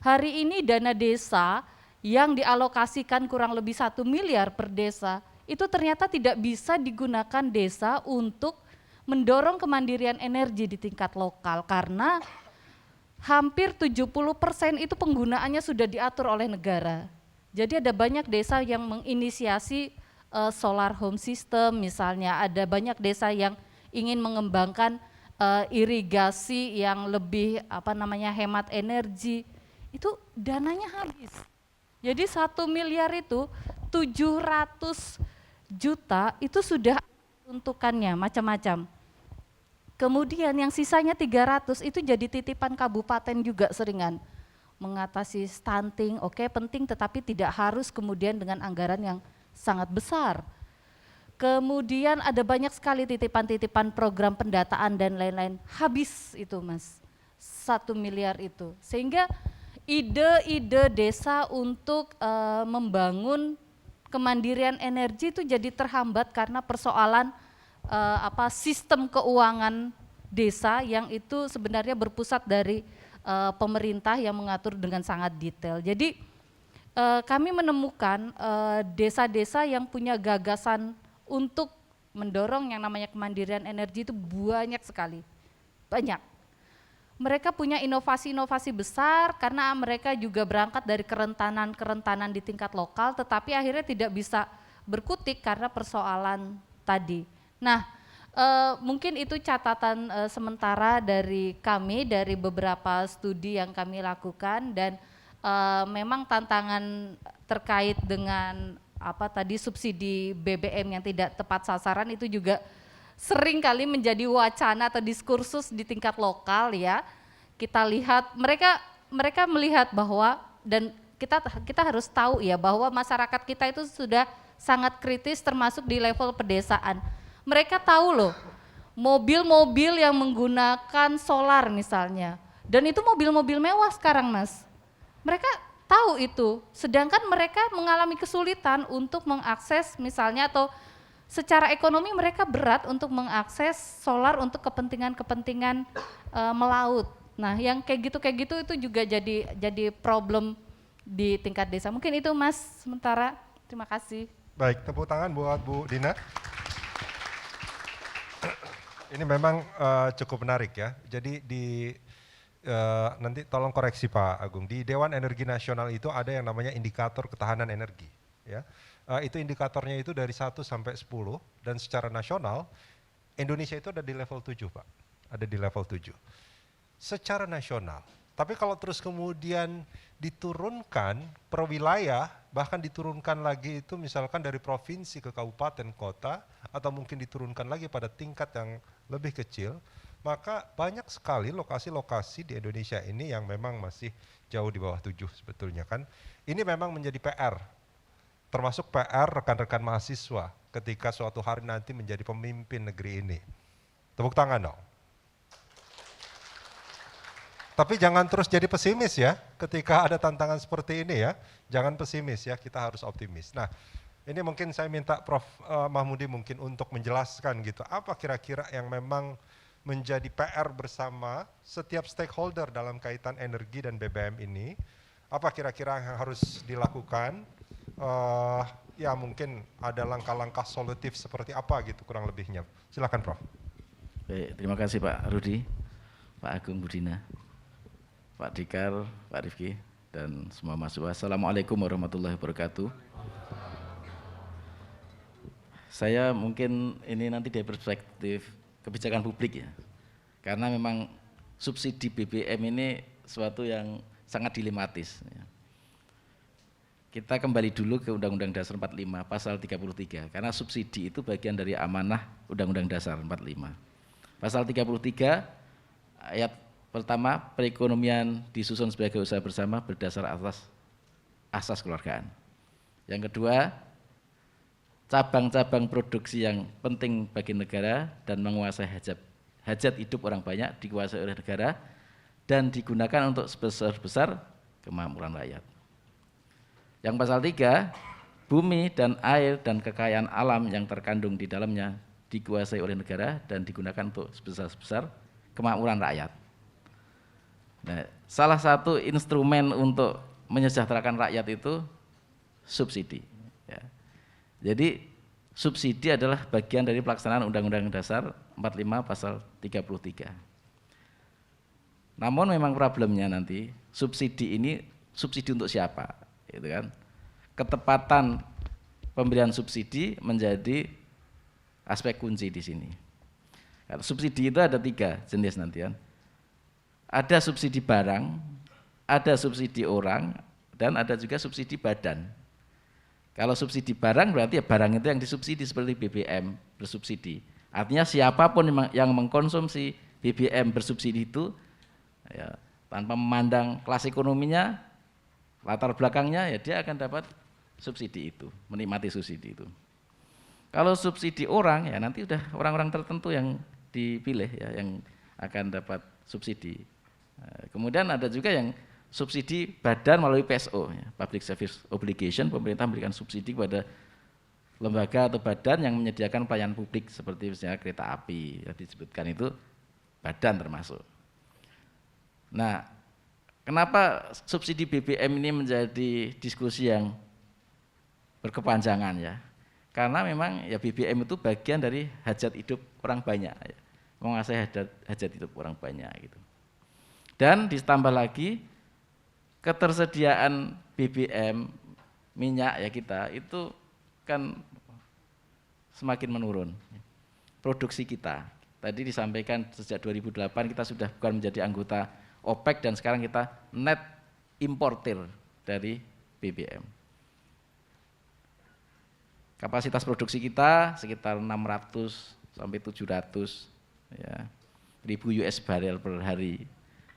Hari ini dana desa yang dialokasikan kurang lebih 1 miliar per desa, itu ternyata tidak bisa digunakan desa untuk mendorong kemandirian energi di tingkat lokal, karena hampir 70% itu penggunaannya sudah diatur oleh negara. Jadi ada banyak desa yang menginisiasi solar home system misalnya, ada banyak desa yang ingin mengembangkan irigasi yang lebih hemat energi, itu dananya habis. Jadi 1 miliar itu 700 juta itu sudah untukannya macam-macam. Kemudian yang sisanya 300 itu jadi titipan kabupaten juga seringan. Mengatasi stunting, oke, penting, tetapi tidak harus kemudian dengan anggaran yang sangat besar. Kemudian ada banyak sekali titipan-titipan program pendataan dan lain-lain, habis itu Mas, 1 miliar itu. Sehingga ide-ide desa untuk membangun kemandirian energi itu jadi terhambat karena persoalan sistem keuangan desa yang itu sebenarnya berpusat dari pemerintah yang mengatur dengan sangat detail. Jadi kami menemukan desa-desa yang punya gagasan untuk mendorong yang namanya kemandirian energi itu banyak sekali, banyak. Mereka punya inovasi-inovasi besar karena mereka juga berangkat dari kerentanan-kerentanan di tingkat lokal, tetapi akhirnya tidak bisa berkutik karena persoalan tadi. Nah, mungkin itu catatan sementara dari kami, dari beberapa studi yang kami lakukan, dan memang tantangan terkait dengan subsidi BBM yang tidak tepat sasaran itu juga sering kali menjadi wacana atau diskursus di tingkat lokal ya. Kita lihat mereka melihat bahwa, dan kita harus tahu ya bahwa masyarakat kita itu sudah sangat kritis termasuk di level pedesaan. Mereka tahu loh mobil-mobil yang menggunakan solar misalnya, dan itu mobil-mobil mewah sekarang Mas. Mereka tahu itu, sedangkan mereka mengalami kesulitan untuk mengakses misalnya, atau secara ekonomi mereka berat untuk mengakses solar untuk kepentingan-kepentingan melaut. Nah, yang kayak gitu itu juga jadi problem di tingkat desa. Mungkin itu Mas sementara. Terima kasih. Baik, tepuk tangan buat Bu Dina. Ini memang cukup menarik ya. Jadi nanti tolong koreksi Pak Agung, di Dewan Energi Nasional itu ada yang namanya indikator ketahanan energi. Ya. Itu indikatornya itu dari 1 sampai 10 dan secara nasional Indonesia itu ada di level 7 Pak, ada di level 7. Secara nasional, tapi kalau terus kemudian diturunkan per wilayah, bahkan diturunkan lagi itu misalkan dari provinsi ke kabupaten kota, atau mungkin diturunkan lagi pada tingkat yang lebih kecil, maka banyak sekali lokasi-lokasi di Indonesia ini yang memang masih jauh di bawah 7 sebetulnya kan. Ini memang menjadi PR, termasuk PR rekan-rekan mahasiswa ketika suatu hari nanti menjadi pemimpin negeri ini. Tepuk tangan dong. Tapi jangan terus jadi pesimis ya, ketika ada tantangan seperti ini ya, jangan pesimis ya, kita harus optimis. Nah, ini mungkin saya minta Prof. Mahmudi mungkin untuk menjelaskan gitu, apa kira-kira yang memang menjadi PR bersama setiap stakeholder dalam kaitan energi dan BBM ini, apa kira-kira yang harus dilakukan, ya mungkin ada langkah-langkah solutif seperti apa gitu kurang lebihnya. Silakan Prof. Baik, terima kasih Pak Rudi, Pak Agung Budina, Pak Dikar, Pak Rifki, dan semua mahasiswa. Assalamualaikum warahmatullahi wabarakatuh. Saya mungkin ini nanti dari perspektif kebijakan publik ya, karena memang subsidi BBM ini suatu yang sangat dilematis. Ya. Kita kembali dulu ke Undang-Undang Dasar 45 pasal 33, karena subsidi itu bagian dari amanah Undang-Undang Dasar 45. Pasal 33 ayat pertama, perekonomian disusun sebagai usaha bersama berdasar atas asas kekeluargaan. Yang kedua, cabang-cabang produksi yang penting bagi negara dan menguasai hajat hidup orang banyak dikuasai oleh negara dan digunakan untuk sebesar-besar kemakmuran rakyat. Yang pasal 3, bumi dan air dan kekayaan alam yang terkandung di dalamnya dikuasai oleh negara dan digunakan untuk sebesar-besar kemakmuran rakyat. Nah, salah satu instrumen untuk menyejahterakan rakyat itu subsidi. Ya. Jadi subsidi adalah bagian dari pelaksanaan Undang-Undang Dasar 45 pasal 33. Namun memang problemnya nanti subsidi ini subsidi untuk siapa? Gitu kan? Ketepatan pemberian subsidi menjadi aspek kunci di sini. Subsidi itu ada 3 jenis nanti kan. Ada subsidi barang, ada subsidi orang, dan ada juga subsidi badan. Kalau subsidi barang berarti ya barang itu yang disubsidi seperti BBM bersubsidi. Artinya siapapun yang mengkonsumsi BBM bersubsidi itu ya, tanpa memandang kelas ekonominya, latar belakangnya, ya dia akan dapat subsidi itu, menikmati subsidi itu. Kalau subsidi orang ya nanti udah orang-orang tertentu yang dipilih ya yang akan dapat subsidi. Kemudian ada juga yang subsidi badan melalui PSO, ya, Public Service Obligation, pemerintah memberikan subsidi kepada lembaga atau badan yang menyediakan pelayanan publik seperti misalnya kereta api, yang disebutkan itu badan termasuk. Nah, kenapa subsidi BBM ini menjadi diskusi yang berkepanjangan ya? Karena memang ya BBM itu bagian dari hajat hidup orang banyak, ya, menguasai hajat hidup orang banyak gitu. Dan ditambah lagi ketersediaan BBM minyak ya kita itu kan semakin menurun. Produksi kita tadi disampaikan sejak 2008 kita sudah bukan menjadi anggota OPEC dan sekarang kita net importir dari BBM. Kapasitas produksi kita sekitar 600 sampai 700 ya, ribu US barrel per hari.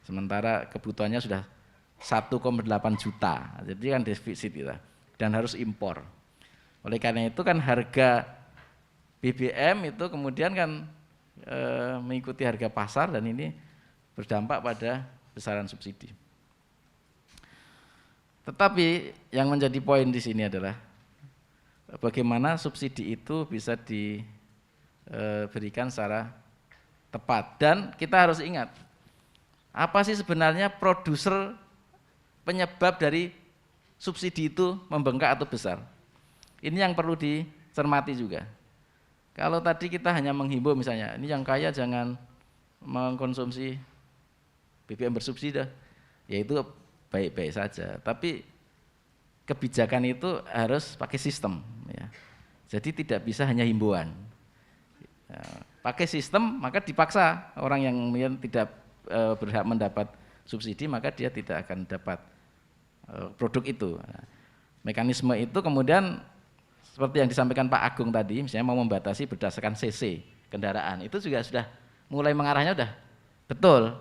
Sementara kebutuhannya sudah 1,8 juta, jadi kan defisit kita dan harus impor. Oleh karena itu kan harga BBM itu kemudian kan mengikuti harga pasar dan ini berdampak pada besaran subsidi. Tetapi yang menjadi poin di sini adalah bagaimana subsidi itu bisa diberikan secara tepat dan kita harus ingat apa sih sebenarnya produser penyebab dari subsidi itu membengkak atau besar. Ini yang perlu dicermati juga. Kalau tadi kita hanya menghimbau misalnya, ini yang kaya jangan mengkonsumsi BBM bersubsidi, ya itu baik-baik saja. Tapi kebijakan itu harus pakai sistem, ya. Jadi tidak bisa hanya himbauan. Ya, pakai sistem, maka dipaksa orang yang tidak berhak mendapat subsidi, maka dia tidak akan dapat produk itu. Nah, mekanisme itu kemudian seperti yang disampaikan Pak Agung tadi, misalnya mau membatasi berdasarkan CC kendaraan, itu juga sudah mulai mengarahnya sudah betul.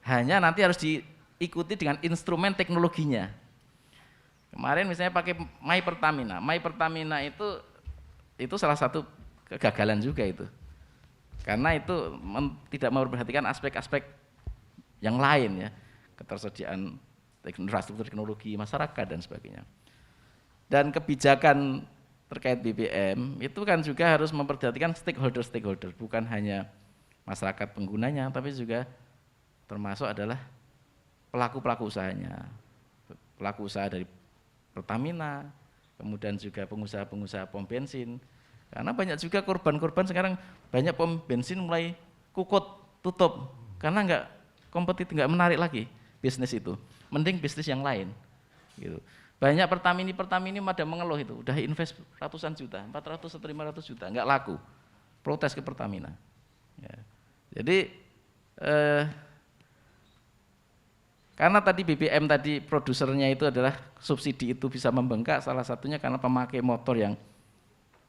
Hanya nanti harus diikuti dengan instrumen teknologinya. Kemarin misalnya pakai My Pertamina itu salah satu kegagalan juga itu. Karena itu tidak memperhatikan aspek-aspek yang lain ya, ketersediaan infrastruktur teknologi masyarakat dan sebagainya. Dan kebijakan terkait BBM itu kan juga harus memperhatikan stakeholder, bukan hanya masyarakat penggunanya, tapi juga termasuk adalah pelaku-pelaku usahanya, pelaku usaha dari Pertamina, kemudian juga pengusaha-pengusaha pom bensin. Karena banyak juga korban-korban sekarang, banyak pom bensin mulai kukut, tutup, karena nggak kompetitif, nggak menarik lagi bisnis itu. Mending bisnis yang lain. Gitu. Banyak Pertamina pada mengeluh itu, udah invest ratusan juta, 400 atau 500 juta, nggak laku. Protes ke Pertamina. Ya. Jadi karena tadi BBM tadi produsernya itu adalah subsidi itu bisa membengkak, salah satunya karena pemakai motor yang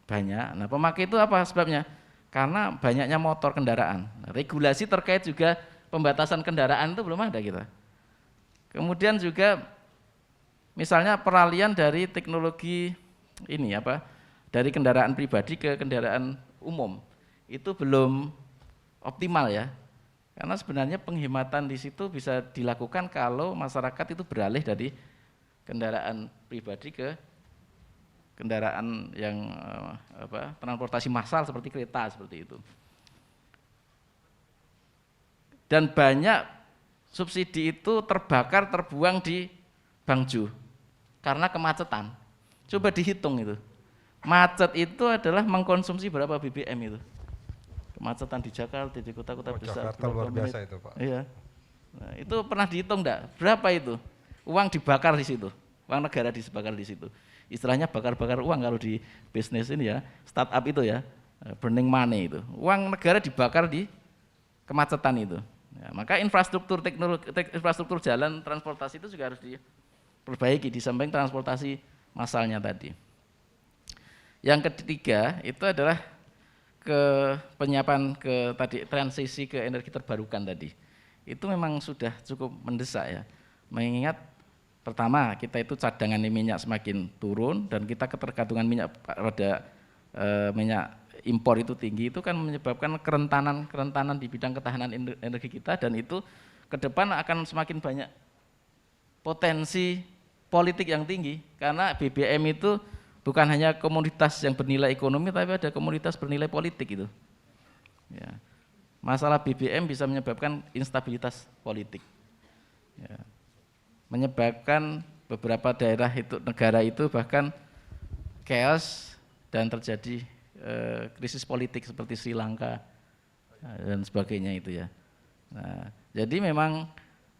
banyak. Nah, pemakai itu apa sebabnya? Karena banyaknya motor kendaraan. Nah, regulasi terkait juga pembatasan kendaraan itu belum ada kita. Kemudian juga misalnya peralihan dari teknologi ini dari kendaraan pribadi ke kendaraan umum itu belum optimal ya. Karena sebenarnya penghematan di situ bisa dilakukan kalau masyarakat itu beralih dari kendaraan pribadi ke kendaraan yang transportasi massal seperti kereta seperti itu. Dan banyak subsidi itu terbuang di Bangju karena kemacetan. Coba dihitung itu. Macet itu adalah mengkonsumsi berapa BBM itu? Kemacetan di Jakarta, di kota-kota besar. Jakarta luar biasa itu, Pak. Iya. Nah, itu pernah dihitung enggak? Berapa itu? Uang dibakar di situ. Uang negara dibakar di situ. Istilahnya bakar-bakar uang kalau di bisnis ini ya, startup itu ya, burning money itu. Uang negara dibakar di kemacetan itu. Ya, maka infrastruktur infrastruktur jalan transportasi itu juga harus diperbaiki di samping transportasi massalnya tadi. Yang ketiga itu adalah penyiapan transisi ke energi terbarukan tadi. Itu memang sudah cukup mendesak ya. Mengingat pertama kita itu cadangan minyak semakin turun dan kita ketergantungan minyak pada minyak impor itu tinggi, itu kan menyebabkan kerentanan di bidang ketahanan energi kita, dan itu ke depan akan semakin banyak potensi politik yang tinggi karena BBM itu bukan hanya komoditas yang bernilai ekonomi, tapi ada komoditas bernilai politik itu. Ya. Masalah BBM bisa menyebabkan instabilitas politik. Ya. Menyebabkan beberapa daerah itu, negara itu bahkan chaos dan terjadi krisis politik seperti Sri Lanka dan sebagainya itu ya. Nah, jadi memang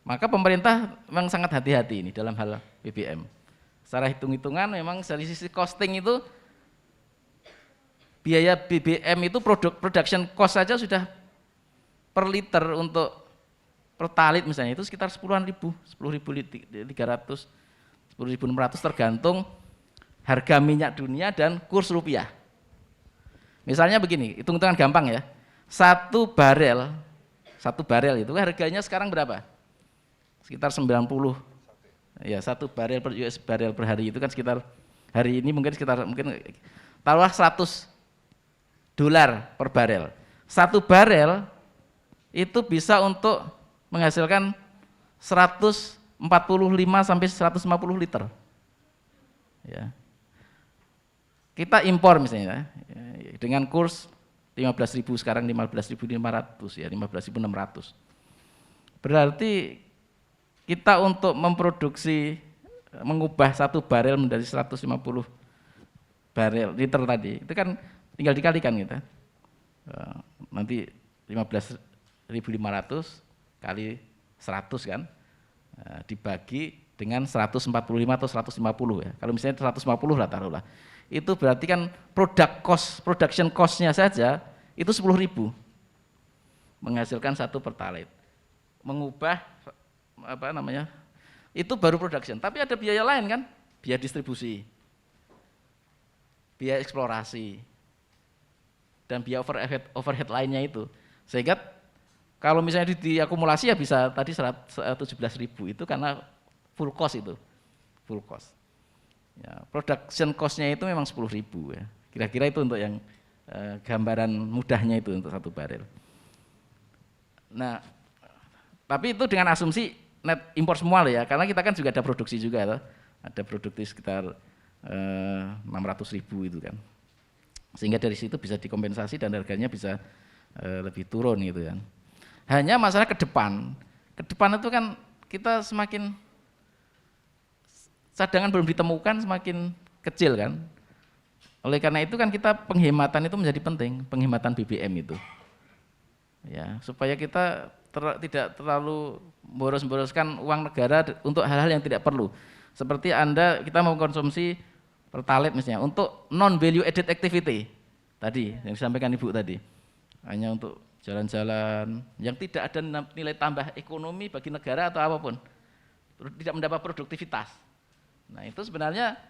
maka pemerintah memang sangat hati-hati ini dalam hal BBM. Secara hitung-hitungan memang dari sisi costing itu biaya BBM itu production cost saja sudah per liter untuk pertalite misalnya itu sekitar 10.300, 10.600 tergantung harga minyak dunia dan kurs rupiah. Misalnya begini, hitung-hitungan gampang ya. Satu barel itu harganya sekarang berapa? Sekitar 90. Ya, satu barel per US barel per hari itu kan sekitar hari ini mungkin taruhlah $100 per barel. Satu barel itu bisa untuk menghasilkan 145 sampai 150 liter. Ya. Kita impor misalnya dengan kurs 15.000 sekarang 15.500 ya, 15.600. Berarti kita untuk memproduksi mengubah satu barel menjadi 150 barel liter tadi itu kan tinggal dikalikan kita. Nanti 15.500 kali 100 kan, dibagi dengan 145 atau 150 ya. Kalau misalnya 150 lah taruhlah. Itu berarti kan production cost-nya saja itu 10.000 menghasilkan satu pertalite. Mengubah apa namanya? Itu baru production. Tapi ada biaya lain kan? Biaya distribusi, biaya eksplorasi, dan biaya overhead lainnya itu. Sehingga kalau misalnya diakumulasi ya bisa tadi 17.000 itu karena full cost itu, full cost. Ya, production cost-nya itu memang 10.000 ya. Kira-kira itu untuk yang gambaran mudahnya itu untuk satu barel. Nah, tapi itu dengan asumsi net impor semua ya, karena kita kan juga ada produksi juga ya. Ada produksi sekitar 600.000 itu kan. Sehingga dari situ bisa dikompensasi dan harganya bisa lebih turun gitu kan. Hanya masalah ke depan itu kan kita semakin cadangan belum ditemukan semakin kecil kan. Oleh karena itu kan kita penghematan itu menjadi penting, penghematan BBM itu. Ya, supaya kita tidak terlalu boros-boroskan uang negara untuk hal-hal yang tidak perlu. Seperti kita mau konsumsi pertalite misalnya untuk non value added activity tadi yang disampaikan Ibu tadi, hanya untuk jalan-jalan yang tidak ada nilai tambah ekonomi bagi negara atau apapun, tidak mendapat produktivitas. Nah itu sebenarnya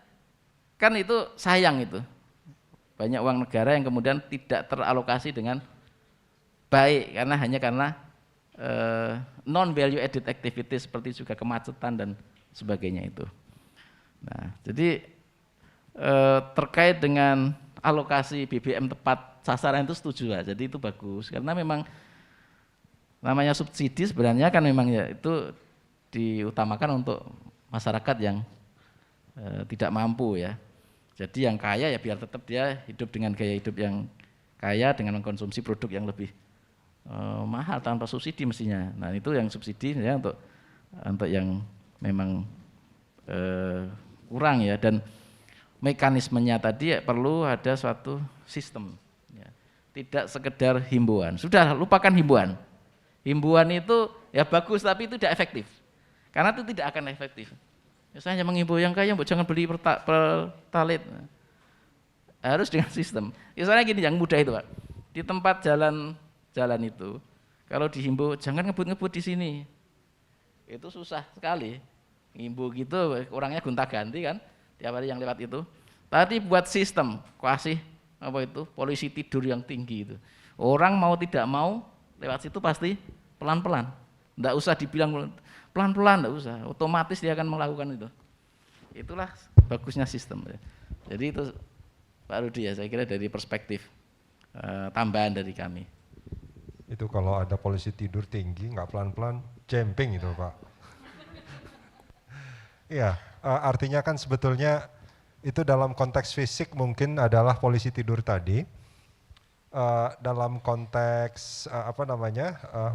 kan itu sayang itu, banyak uang negara yang kemudian tidak teralokasi dengan baik hanya karena non value added activity seperti juga kemacetan dan sebagainya itu. Nah, jadi terkait dengan alokasi BBM tepat sasaran itu setuju lah. Jadi itu bagus karena memang namanya subsidi sebenarnya kan memang ya itu diutamakan untuk masyarakat yang tidak mampu ya. Jadi yang kaya ya biar tetap dia hidup dengan gaya hidup yang kaya dengan mengkonsumsi produk yang lebih mahal tanpa subsidi mestinya. Nah itu yang subsidi ya untuk yang memang kurang ya, dan mekanismenya tadi ya, perlu ada suatu sistem ya. Tidak sekedar himbauan, sudah lupakan himbauan. Himbauan itu ya bagus tapi itu tidak efektif karena itu tidak akan efektif. Misalnya menghimbau yang kaya jangan beli pertalite, harus dengan sistem. Misalnya gini yang mudah itu Pak, di tempat jalan itu kalau dihimbau jangan ngebut-ngebut di sini, itu susah sekali. Ngimbu gitu orangnya gonta-ganti kan tiap hari yang lewat itu. Tadi buat sistem kasih polisi tidur yang tinggi itu. Orang mau tidak mau lewat situ pasti pelan-pelan. Enggak usah dibilang pelan-pelan, enggak usah. Otomatis dia akan melakukan itu. Itulah bagusnya sistem. Jadi itu Pak Rudi ya, saya kira dari perspektif tambahan dari kami. Itu kalau ada polisi tidur tinggi nggak pelan-pelan jumping itu Pak. Iya, artinya kan sebetulnya itu dalam konteks fisik mungkin adalah polisi tidur tadi. Dalam konteks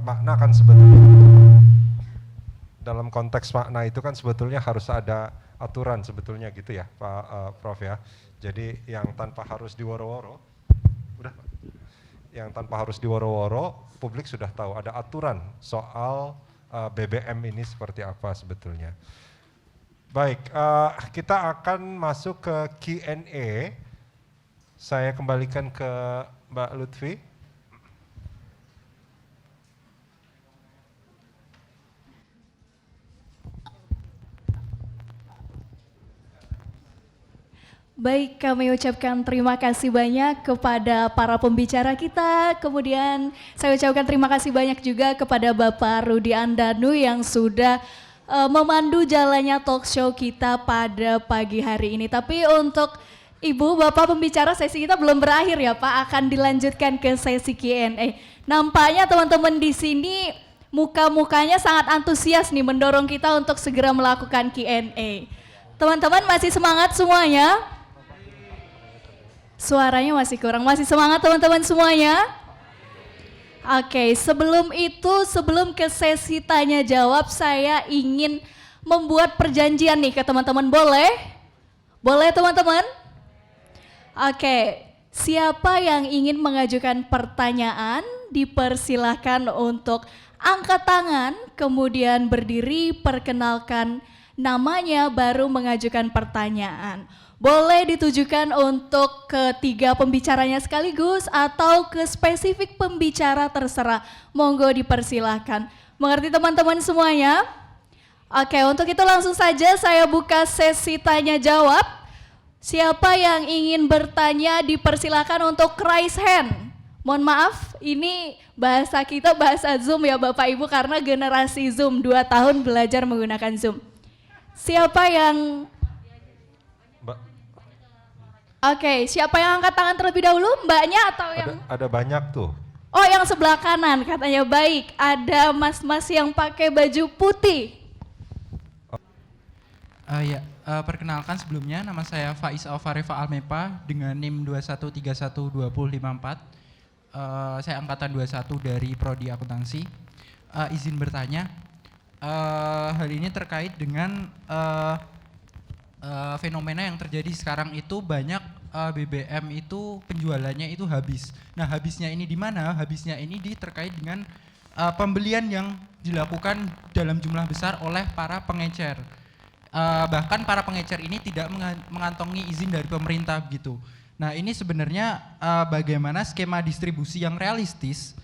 makna kan sebetulnya dalam konteks makna itu kan sebetulnya harus ada aturan sebetulnya gitu ya Pak Prof ya. Jadi yang tanpa harus diworo-woro, publik sudah tahu ada aturan soal BBM ini seperti apa sebetulnya. Baik, kita akan masuk ke Q&A. Saya kembalikan ke Mbak Lutfi. Baik, kami ucapkan terima kasih banyak kepada para pembicara kita. Kemudian saya ucapkan terima kasih banyak juga kepada Bapak Rudi Andanu yang sudah memandu jalannya talk show kita pada pagi hari ini. Tapi untuk Ibu, Bapak pembicara, sesi kita belum berakhir ya Pak, akan dilanjutkan ke sesi Q&A. Nampaknya teman-teman di sini muka-mukanya sangat antusias nih mendorong kita untuk segera melakukan Q&A. Teman-teman masih semangat semuanya? Suaranya masih kurang, masih semangat teman-teman semuanya? Oke, sebelum ke sesi tanya jawab, saya ingin membuat perjanjian nih ke teman-teman, boleh? Boleh teman-teman? Oke, Siapa yang ingin mengajukan pertanyaan, dipersilahkan untuk angkat tangan, kemudian berdiri, perkenalkan namanya, baru mengajukan pertanyaan. Boleh ditujukan untuk ketiga pembicaranya sekaligus atau ke spesifik pembicara, terserah. Monggo dipersilahkan. Mengerti teman-teman semuanya? Oke, untuk itu langsung saja saya buka sesi tanya jawab. Siapa yang ingin bertanya dipersilakan untuk raise hand. Mohon maaf, ini bahasa kita bahasa Zoom ya Bapak Ibu, karena generasi Zoom 2 tahun belajar menggunakan Zoom. Siapa yang... Oke, siapa yang angkat tangan terlebih dahulu? Mbaknya atau yang... Ada banyak tuh. Oh, yang sebelah kanan katanya. Baik, ada mas-mas yang pakai baju putih. Perkenalkan sebelumnya, nama saya Faiz Alfareva Almepa dengan NIM 21312054. Saya angkatan 21 dari Prodi Akuntansi. Izin bertanya, hal ini terkait dengan fenomena yang terjadi sekarang itu banyak BBM itu penjualannya itu habis. Nah, habisnya ini di mana? Habisnya ini terkait dengan pembelian yang dilakukan dalam jumlah besar oleh para pengecer. Bahkan para pengecer ini tidak mengantongi izin dari pemerintah begitu. Nah, ini sebenarnya bagaimana skema distribusi yang realistis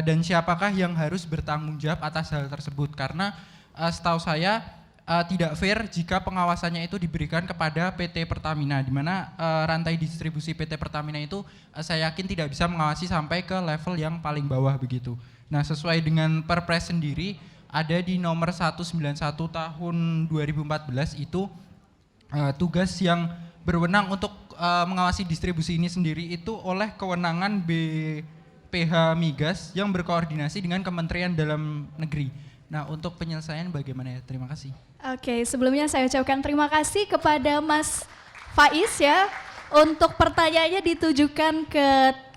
dan siapakah yang harus bertanggung jawab atas hal tersebut, karena setahu saya tidak fair jika pengawasannya itu diberikan kepada PT Pertamina, di mana rantai distribusi PT Pertamina itu saya yakin tidak bisa mengawasi sampai ke level yang paling bawah begitu. Nah, sesuai dengan Perpres sendiri ada di nomor 191 tahun 2014 itu tugas yang berwenang untuk mengawasi distribusi ini sendiri itu oleh kewenangan BPH Migas yang berkoordinasi dengan Kementerian Dalam Negeri. Nah, untuk penyelesaian bagaimana ya? Terima kasih. Oke, sebelumnya saya ucapkan terima kasih kepada Mas Faiz ya. Untuk pertanyaannya ditujukan ke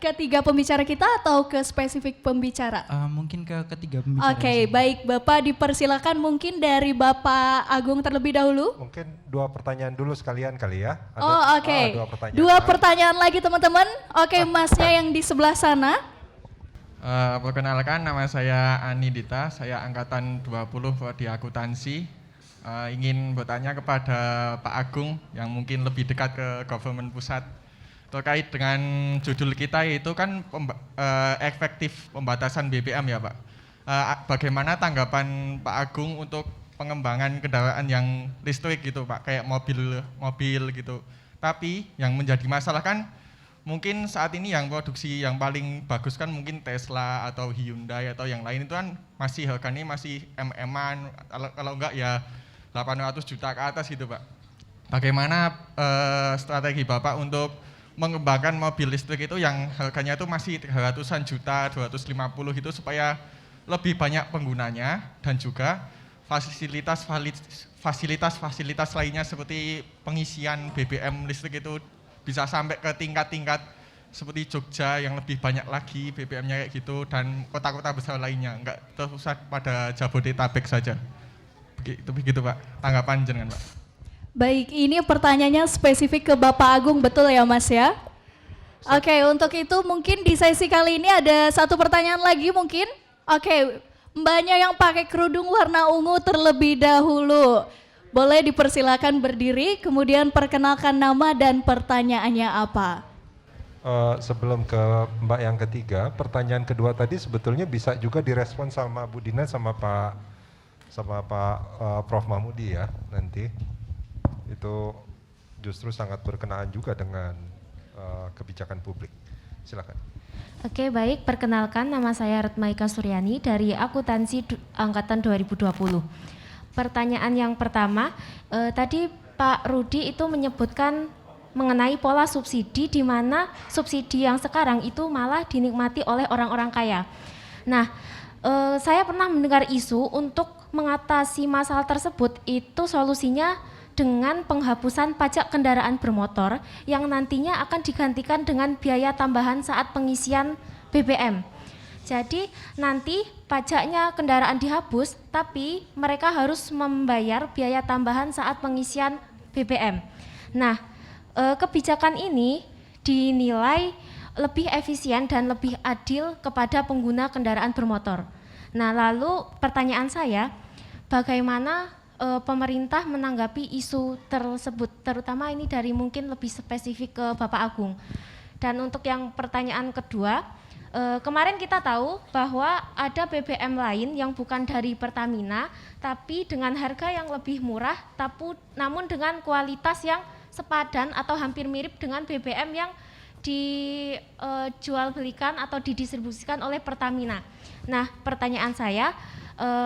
ketiga pembicara kita atau ke spesifik pembicara? Mungkin ke ketiga pembicara. Oke, baik Bapak dipersilakan mungkin dari Bapak Agung terlebih dahulu. Mungkin 2 pertanyaan dulu sekalian kali ya. Oke. 2 pertanyaan. 2 pertanyaan lagi teman-teman. Oke, Masnya yang di sebelah sana. Perkenalkan, nama saya Ani Dita, saya angkatan 20 di akuntansi. Ingin bertanya kepada Pak Agung yang mungkin lebih dekat ke government pusat terkait dengan judul kita, yaitu kan efektif pembatasan BBM ya Pak. Bagaimana tanggapan Pak Agung untuk pengembangan kendaraan yang listrik gitu Pak, kayak mobil gitu. Tapi yang menjadi masalah kan mungkin saat ini yang produksi yang paling bagus kan mungkin Tesla atau Hyundai atau yang lain itu kan masih harganya masih MM-an, kalau enggak ya 800 juta ke atas gitu Pak. Bagaimana strategi Bapak untuk mengembangkan mobil listrik itu yang harganya itu masih 300-an juta, 250 itu supaya lebih banyak penggunanya, dan juga fasilitas lainnya seperti pengisian BBM listrik itu bisa sampai ke tingkat-tingkat seperti Jogja yang lebih banyak lagi BBM-nya kayak gitu, dan kota-kota besar lainnya, enggak terpusat pada Jabodetabek saja. Begitu Pak, tanggapan jenengan Pak. Baik, ini pertanyaannya spesifik ke Bapak Agung, betul ya Mas ya? Oke, untuk itu mungkin di sesi kali ini ada 1 pertanyaan lagi mungkin. Oke, Mbaknya yang pakai kerudung warna ungu terlebih dahulu. Boleh dipersilakan berdiri, kemudian perkenalkan nama dan pertanyaannya apa. Sebelum ke Mbak yang ketiga, pertanyaan kedua tadi sebetulnya bisa juga direspon sama Bu Dina sama Pak Prof Mahmudi ya nanti. Itu justru sangat berkenaan juga dengan kebijakan publik. Silakan. Oke, baik, perkenalkan nama saya Retmaika Suryani dari Akuntansi angkatan 2020. Pertanyaan yang pertama, tadi Pak Rudi itu menyebutkan mengenai pola subsidi, di mana subsidi yang sekarang itu malah dinikmati oleh orang-orang kaya. Nah, saya pernah mendengar isu untuk mengatasi masalah tersebut itu solusinya dengan penghapusan pajak kendaraan bermotor yang nantinya akan digantikan dengan biaya tambahan saat pengisian BBM. Jadi nanti pajaknya kendaraan dihapus, tapi mereka harus membayar biaya tambahan saat pengisian BBM. Nah, kebijakan ini dinilai lebih efisien dan lebih adil kepada pengguna kendaraan bermotor. Nah, lalu pertanyaan saya, bagaimana pemerintah menanggapi isu tersebut, terutama ini dari mungkin lebih spesifik ke Bapak Agung. Dan untuk yang pertanyaan kedua, kemarin kita tahu bahwa ada BBM lain yang bukan dari Pertamina, tapi dengan harga yang lebih murah, namun dengan kualitas yang sepadan atau hampir mirip dengan BBM yang dijual belikan atau didistribusikan oleh Pertamina. Nah, pertanyaan saya,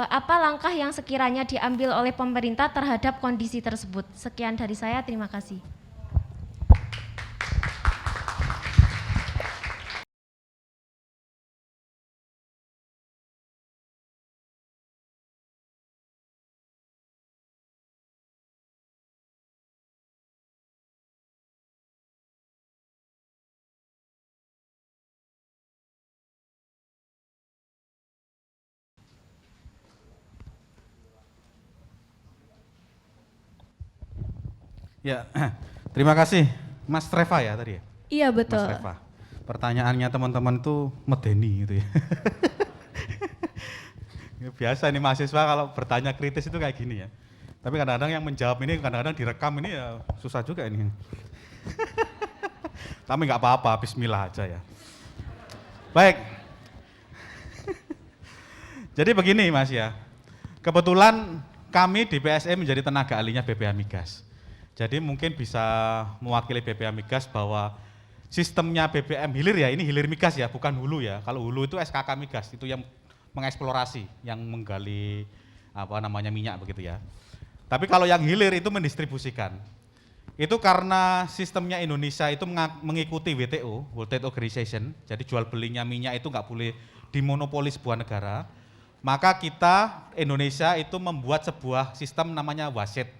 apa langkah yang sekiranya diambil oleh pemerintah terhadap kondisi tersebut? Sekian dari saya, terima kasih. Ya, terima kasih Mas Treva ya tadi ya? Iya betul. Mas Treva. Pertanyaannya teman-teman itu medeni gitu ya. Ya, biasa ini mahasiswa kalau bertanya kritis itu kayak gini ya. Tapi kadang-kadang yang menjawab ini kadang-kadang direkam ini ya susah juga ini. Tapi nggak apa-apa, bismillah aja ya. Baik. Jadi begini Mas ya. Kebetulan kami di PSE menjadi tenaga ahlinya BPH Migas. Jadi mungkin bisa mewakili BPH Migas bahwa sistemnya BBM hilir ya, ini hilir migas ya, bukan hulu ya. Kalau hulu itu SKK Migas, itu yang mengeksplorasi, yang menggali minyak begitu ya. Tapi kalau yang hilir itu mendistribusikan. Itu karena sistemnya Indonesia itu mengikuti WTO, World Trade Organization, jadi jual belinya minyak itu nggak boleh dimonopoli sebuah negara. Maka kita Indonesia itu membuat sebuah sistem namanya WASIT.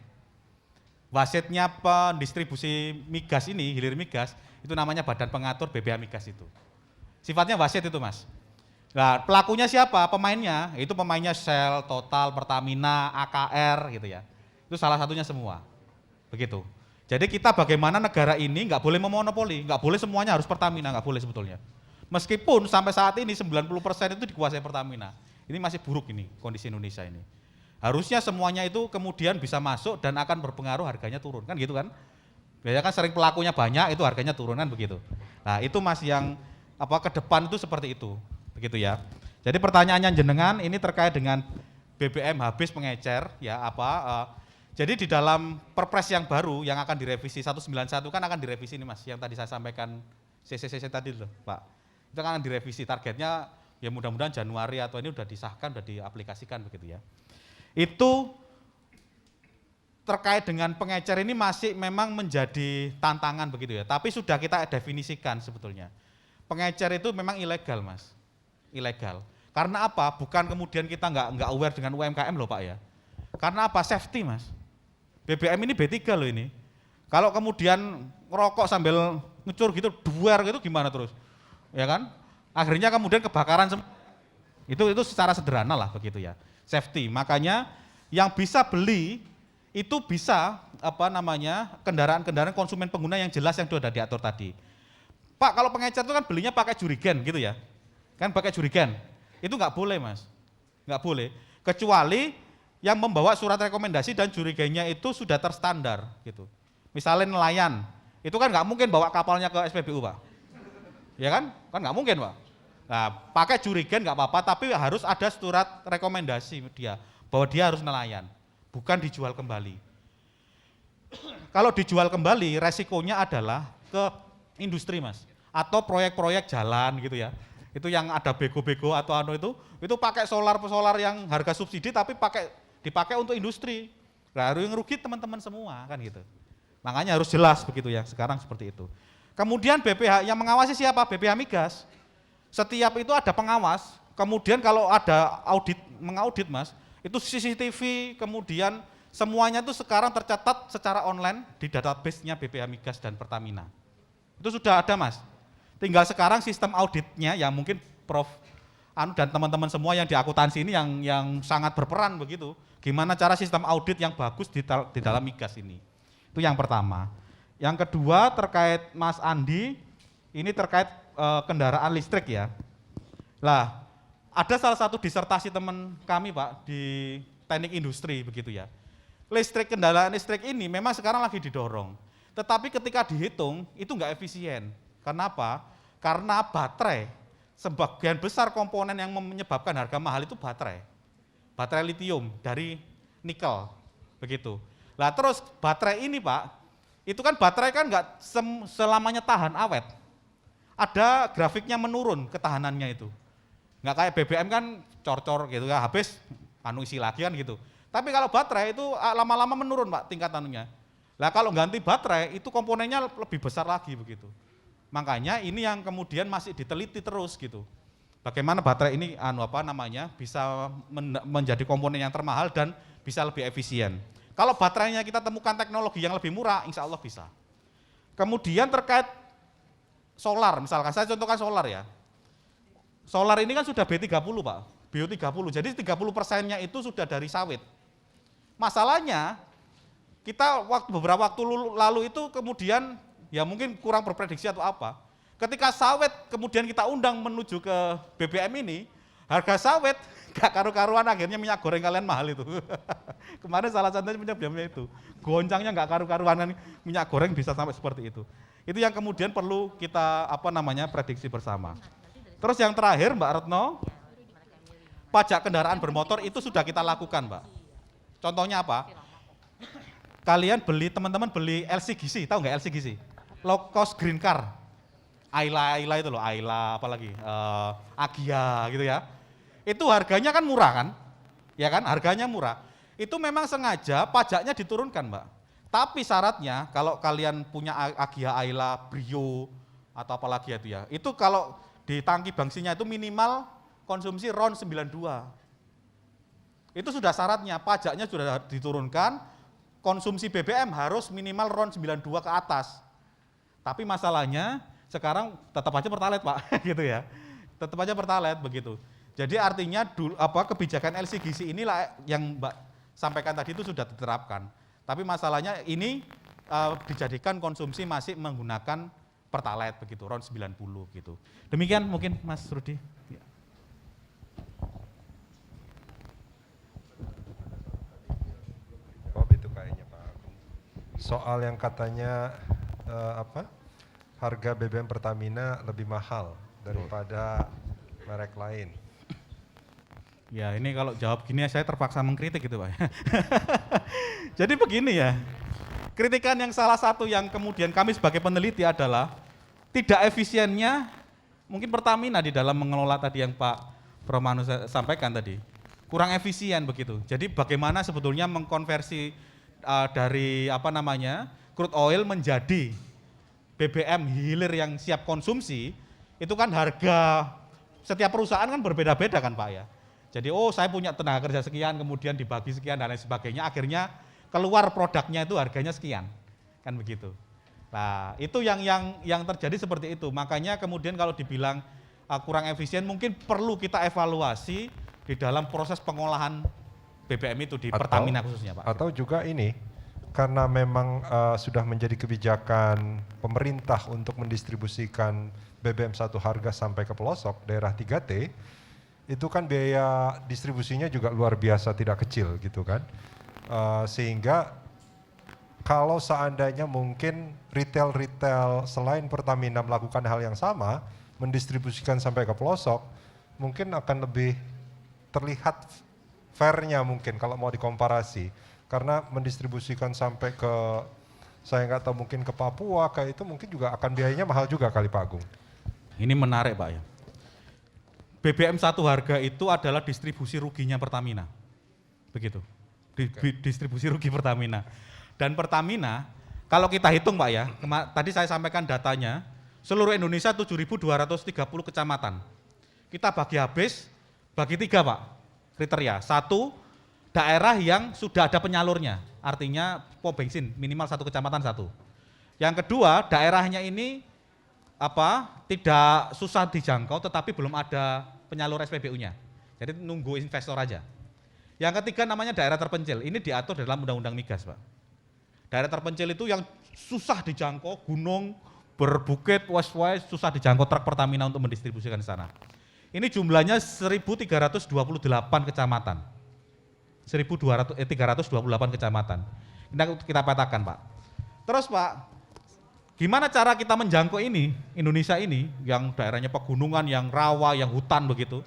Wasitnya pendistribusi migas ini, hilir migas, itu namanya Badan Pengatur BPH Migas itu. Sifatnya wasit itu Mas. Nah pelakunya siapa? Pemainnya, itu pemainnya Shell, Total, Pertamina, AKR gitu ya. Itu salah satunya semua, begitu. Jadi kita bagaimana negara ini nggak boleh memonopoli, nggak boleh semuanya harus Pertamina, nggak boleh sebetulnya. Meskipun sampai saat ini 90% itu dikuasai Pertamina. Ini masih buruk ini, kondisi Indonesia ini. Harusnya semuanya itu kemudian bisa masuk dan akan berpengaruh harganya turun, kan gitu kan? Biasanya kan sering pelakunya banyak, itu harganya turun kan begitu. Nah itu Mas yang ke depan itu seperti itu, begitu ya. Jadi pertanyaannya jenengan ini terkait dengan BBM habis pengecer, ya jadi di dalam Perpres yang baru yang akan direvisi 191 kan akan direvisi ini Mas, yang tadi saya sampaikan CCCC tadi loh Pak. Itu akan direvisi, targetnya ya mudah-mudahan Januari atau ini udah disahkan, udah diaplikasikan begitu ya. Itu terkait dengan pengecer ini masih memang menjadi tantangan begitu ya. Tapi sudah kita definisikan sebetulnya. Pengecer itu memang ilegal Mas, ilegal. Karena apa? Bukan kemudian kita nggak aware dengan UMKM loh Pak ya. Karena apa? Safety Mas. BBM ini B3 loh ini. Kalau kemudian ngerokok sambil ngecur gitu, duar gitu gimana terus? Ya kan? Akhirnya kemudian kebakaran itu secara sederhana lah begitu ya. Safety, makanya yang bisa beli itu bisa kendaraan-kendaraan konsumen pengguna yang jelas yang sudah diatur tadi. Pak, kalau pengecer itu kan belinya pakai jurigen gitu ya, kan pakai jurigen, itu nggak boleh Mas, nggak boleh, kecuali yang membawa surat rekomendasi dan jurigennya itu sudah terstandar gitu. Misalnya nelayan, itu kan nggak mungkin bawa kapalnya ke SPBU Pak, ya kan nggak mungkin Pak. Nah, pakai jurigen nggak apa-apa, tapi harus ada surat rekomendasi dia bahwa dia harus nelayan, bukan dijual kembali. Kalau dijual kembali, resikonya adalah ke industri Mas, atau proyek-proyek jalan gitu ya. Itu yang ada bego-bego atau itu pakai solar yang harga subsidi tapi dipakai untuk industri. Nah, yang rugi teman-teman semua kan gitu. Makanya harus jelas begitu ya. Sekarang seperti itu. Kemudian BPH yang mengawasi siapa? BPH Migas. Setiap itu ada pengawas, kemudian kalau ada mengaudit Mas, itu CCTV, kemudian semuanya itu sekarang tercatat secara online di database-nya BPH Migas dan Pertamina. Itu sudah ada Mas. Tinggal sekarang sistem auditnya yang mungkin Prof. Dan teman-teman semua yang di akuntansi ini yang sangat berperan begitu. Gimana cara sistem audit yang bagus di dalam Migas ini. Itu yang pertama. Yang kedua terkait Mas Andi, ini terkait kendaraan listrik ya. Lah, ada salah satu disertasi teman kami Pak di teknik industri begitu ya. Kendaraan listrik ini memang sekarang lagi didorong. Tetapi ketika dihitung itu nggak efisien. Kenapa? Karena baterai, sebagian besar komponen yang menyebabkan harga mahal itu baterai. Baterai litium dari nikel, begitu. Lah terus baterai ini Pak, itu kan baterai kan nggak selamanya tahan awet. Ada grafiknya menurun ketahanannya itu. Nggak kayak BBM kan cor-cor gitu ya, habis isi lagi kan gitu. Tapi kalau baterai itu lama-lama menurun Pak tingkat anunya. Lah kalau ganti baterai itu komponennya lebih besar lagi begitu. Makanya ini yang kemudian masih diteliti terus gitu. Bagaimana baterai ini bisa menjadi komponen yang termahal dan bisa lebih efisien. Kalau baterainya kita temukan teknologi yang lebih murah, insya Allah bisa. Kemudian terkait solar, misalkan saya contohkan solar ya. Solar ini kan sudah B30 Pak, Bio30, jadi 30%-nya itu sudah dari sawit. Masalahnya, kita beberapa waktu lalu itu kemudian, ya mungkin kurang berprediksi atau apa, ketika sawit kemudian kita undang menuju ke BBM ini, harga sawit gak karu-karuan, akhirnya minyak goreng kalian mahal itu. Kemarin salah satunya penyebabnya itu, goncangnya gak karu-karuan, minyak goreng bisa sampai seperti itu. Itu yang kemudian perlu kita prediksi bersama. Terus yang terakhir Mbak Retno, pajak kendaraan bermotor itu sudah kita lakukan Mbak. Contohnya apa? Teman-teman beli LCGC, tahu nggak LCGC? Low cost green car. Ayla itu loh, Ayla apalagi, Agia gitu ya. Itu harganya kan murah kan? Ya kan, harganya murah. Itu memang sengaja pajaknya diturunkan Mbak. Tapi syaratnya kalau kalian punya Agia, Ayla, Brio atau apalagi itu ya, itu kalau di tangki bensinnya itu minimal konsumsi RON 92. Itu sudah syaratnya, pajaknya sudah diturunkan, konsumsi BBM harus minimal RON 92 ke atas. Tapi masalahnya sekarang tetap aja pertalite Pak, gitu ya. Tetap aja pertalite begitu. Jadi artinya kebijakan LCGC inilah yang Mbak sampaikan tadi itu sudah diterapkan. Tapi masalahnya ini dijadikan konsumsi masih menggunakan pertalite begitu, RON 90 gitu. Demikian mungkin Mas Rudi. Ya. Soal yang katanya harga BBM Pertamina lebih mahal daripada merek lain. Ya ini kalau jawab gini saya terpaksa mengkritik gitu Pak. Jadi begini ya, kritikan yang salah satu yang kemudian kami sebagai peneliti adalah tidak efisiennya mungkin Pertamina di dalam mengelola tadi yang Pak Promanu sampaikan tadi. Kurang efisien begitu. Jadi bagaimana sebetulnya mengkonversi dari crude oil menjadi BBM hilir yang siap konsumsi, itu kan harga setiap perusahaan kan berbeda-beda kan Pak ya. Jadi saya punya tenaga kerja sekian, kemudian dibagi sekian dan lain sebagainya, akhirnya keluar produknya itu harganya sekian, kan begitu. Nah itu yang terjadi seperti itu, makanya kemudian kalau dibilang kurang efisien mungkin perlu kita evaluasi di dalam proses pengolahan BBM itu di Pertamina khususnya Pak. Atau juga ini, karena memang sudah menjadi kebijakan pemerintah untuk mendistribusikan BBM satu harga sampai ke pelosok daerah 3T, itu kan biaya distribusinya juga luar biasa tidak kecil gitu kan. Sehingga kalau seandainya mungkin retail-retail selain Pertamina melakukan hal yang sama, mendistribusikan sampai ke pelosok, mungkin akan lebih terlihat fairnya mungkin kalau mau dikomparasi. Karena mendistribusikan sampai ke, saya nggak tahu mungkin ke Papua, kayak itu mungkin juga akan biayanya mahal juga kali Pak Agung. Ini menarik Pak ya. BBM satu harga itu adalah distribusi ruginya Pertamina. Begitu. Distribusi rugi Pertamina. Dan Pertamina, kalau kita hitung Pak ya, tadi saya sampaikan datanya, seluruh Indonesia 7.230 kecamatan. Kita bagi habis, bagi 3 Pak, kriteria. 1, daerah yang sudah ada penyalurnya, artinya pom bensin minimal 1 kecamatan 1. Yang kedua, daerahnya ini tidak susah dijangkau tetapi belum ada penyalur SPBU-nya. Jadi nunggu investor aja. Yang ketiga namanya daerah terpencil. Ini diatur dalam Undang-Undang Migas, Pak. Daerah terpencil itu yang susah dijangkau, gunung, berbukit, wes susah dijangkau truk Pertamina untuk mendistribusikan di sana. Ini jumlahnya 1.328 kecamatan. 328 kecamatan. Ini kita petakan, Pak. Terus, Pak, gimana cara kita menjangkau ini, Indonesia ini, yang daerahnya pegunungan, yang rawa, yang hutan begitu.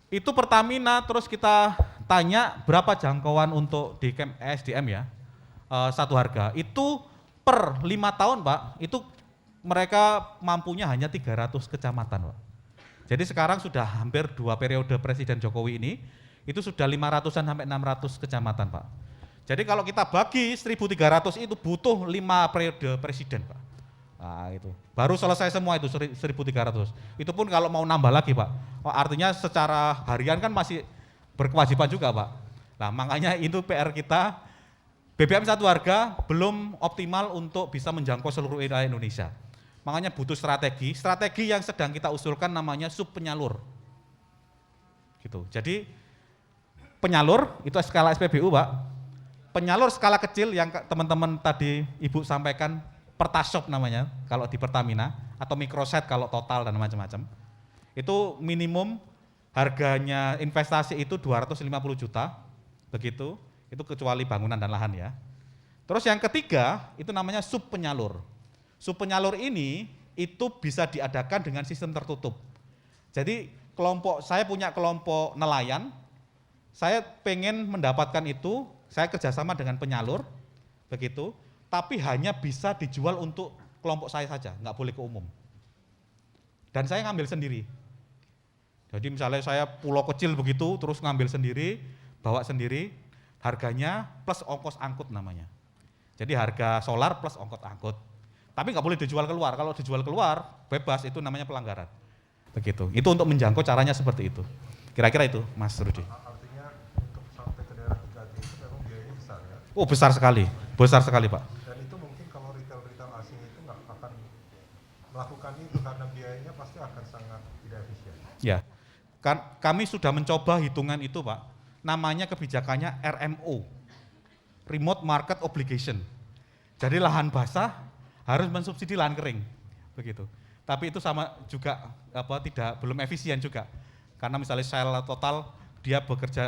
Itu Pertamina, terus kita tanya berapa jangkauan untuk di SDM ya, satu harga. Itu per 5 tahun, Pak, itu mereka mampunya hanya 300 kecamatan, Pak. Jadi sekarang sudah hampir 2 periode Presiden Jokowi ini, itu sudah 500-an sampai 600 kecamatan, Pak. Jadi kalau kita bagi 1.300 itu butuh 5 periode Presiden, Pak. Nah itu, baru selesai semua itu 1.300. Itu pun kalau mau nambah lagi, Pak. Oh, artinya secara harian kan masih berkewajiban juga, Pak. Nah makanya itu PR kita, BBM satu harga belum optimal untuk bisa menjangkau seluruh wilayah Indonesia. Makanya butuh strategi yang sedang kita usulkan namanya sub penyalur. Gitu. Jadi penyalur itu skala SPBU, Pak. Penyalur skala kecil yang teman-teman tadi Ibu sampaikan, Pertasop namanya kalau di Pertamina, atau Microset kalau Total dan macam-macam. Itu minimum harganya investasi itu 250 juta, begitu. Itu kecuali bangunan dan lahan ya. Terus yang ketiga itu namanya sub penyalur. Sub penyalur ini itu bisa diadakan dengan sistem tertutup. Jadi saya punya kelompok nelayan, saya pengen mendapatkan itu, saya kerjasama dengan penyalur, begitu, tapi hanya bisa dijual untuk kelompok saya saja, nggak boleh ke umum. Dan saya ngambil sendiri. Jadi misalnya saya pulau kecil begitu, terus ngambil sendiri, bawa sendiri, harganya plus ongkos angkut namanya. Jadi harga solar plus ongkos angkut. Tapi nggak boleh dijual keluar, kalau dijual keluar, bebas, itu namanya pelanggaran. Begitu, itu untuk menjangkau caranya seperti itu. Kira-kira itu, Mas Rudi. Artinya untuk sampai ke daerah 3T itu memang biayanya besar ya? Oh besar sekali Pak. Dan itu mungkin kalau retail asing itu nggak akan melakukan itu karena biayanya pasti akan sangat tidak efisien. Ya, kami sudah mencoba hitungan itu Pak, namanya kebijakannya RMO, Remote Market Obligation. Jadi lahan basah harus mensubsidi lahan kering, begitu. Tapi itu sama juga belum efisien juga, karena misalnya Shell Total dia bekerja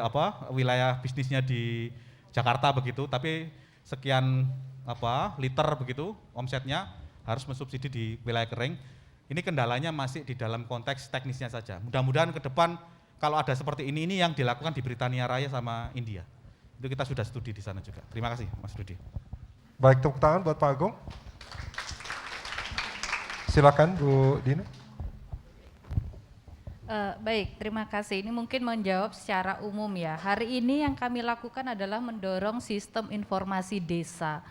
wilayah bisnisnya di Jakarta begitu, tapi sekian liter begitu omsetnya harus mensubsidi di wilayah kering. Ini kendalanya masih di dalam konteks teknisnya saja. Mudah-mudahan ke depan kalau ada seperti ini yang dilakukan di Britania Raya sama India. Itu kita sudah studi di sana juga. Terima kasih Mas Rudi. Baik, tepuk tangan buat Pak Agung. Silakan Bu Dina. Baik, terima kasih. Ini mungkin menjawab secara umum ya. Hari ini yang kami lakukan adalah mendorong sistem informasi desa.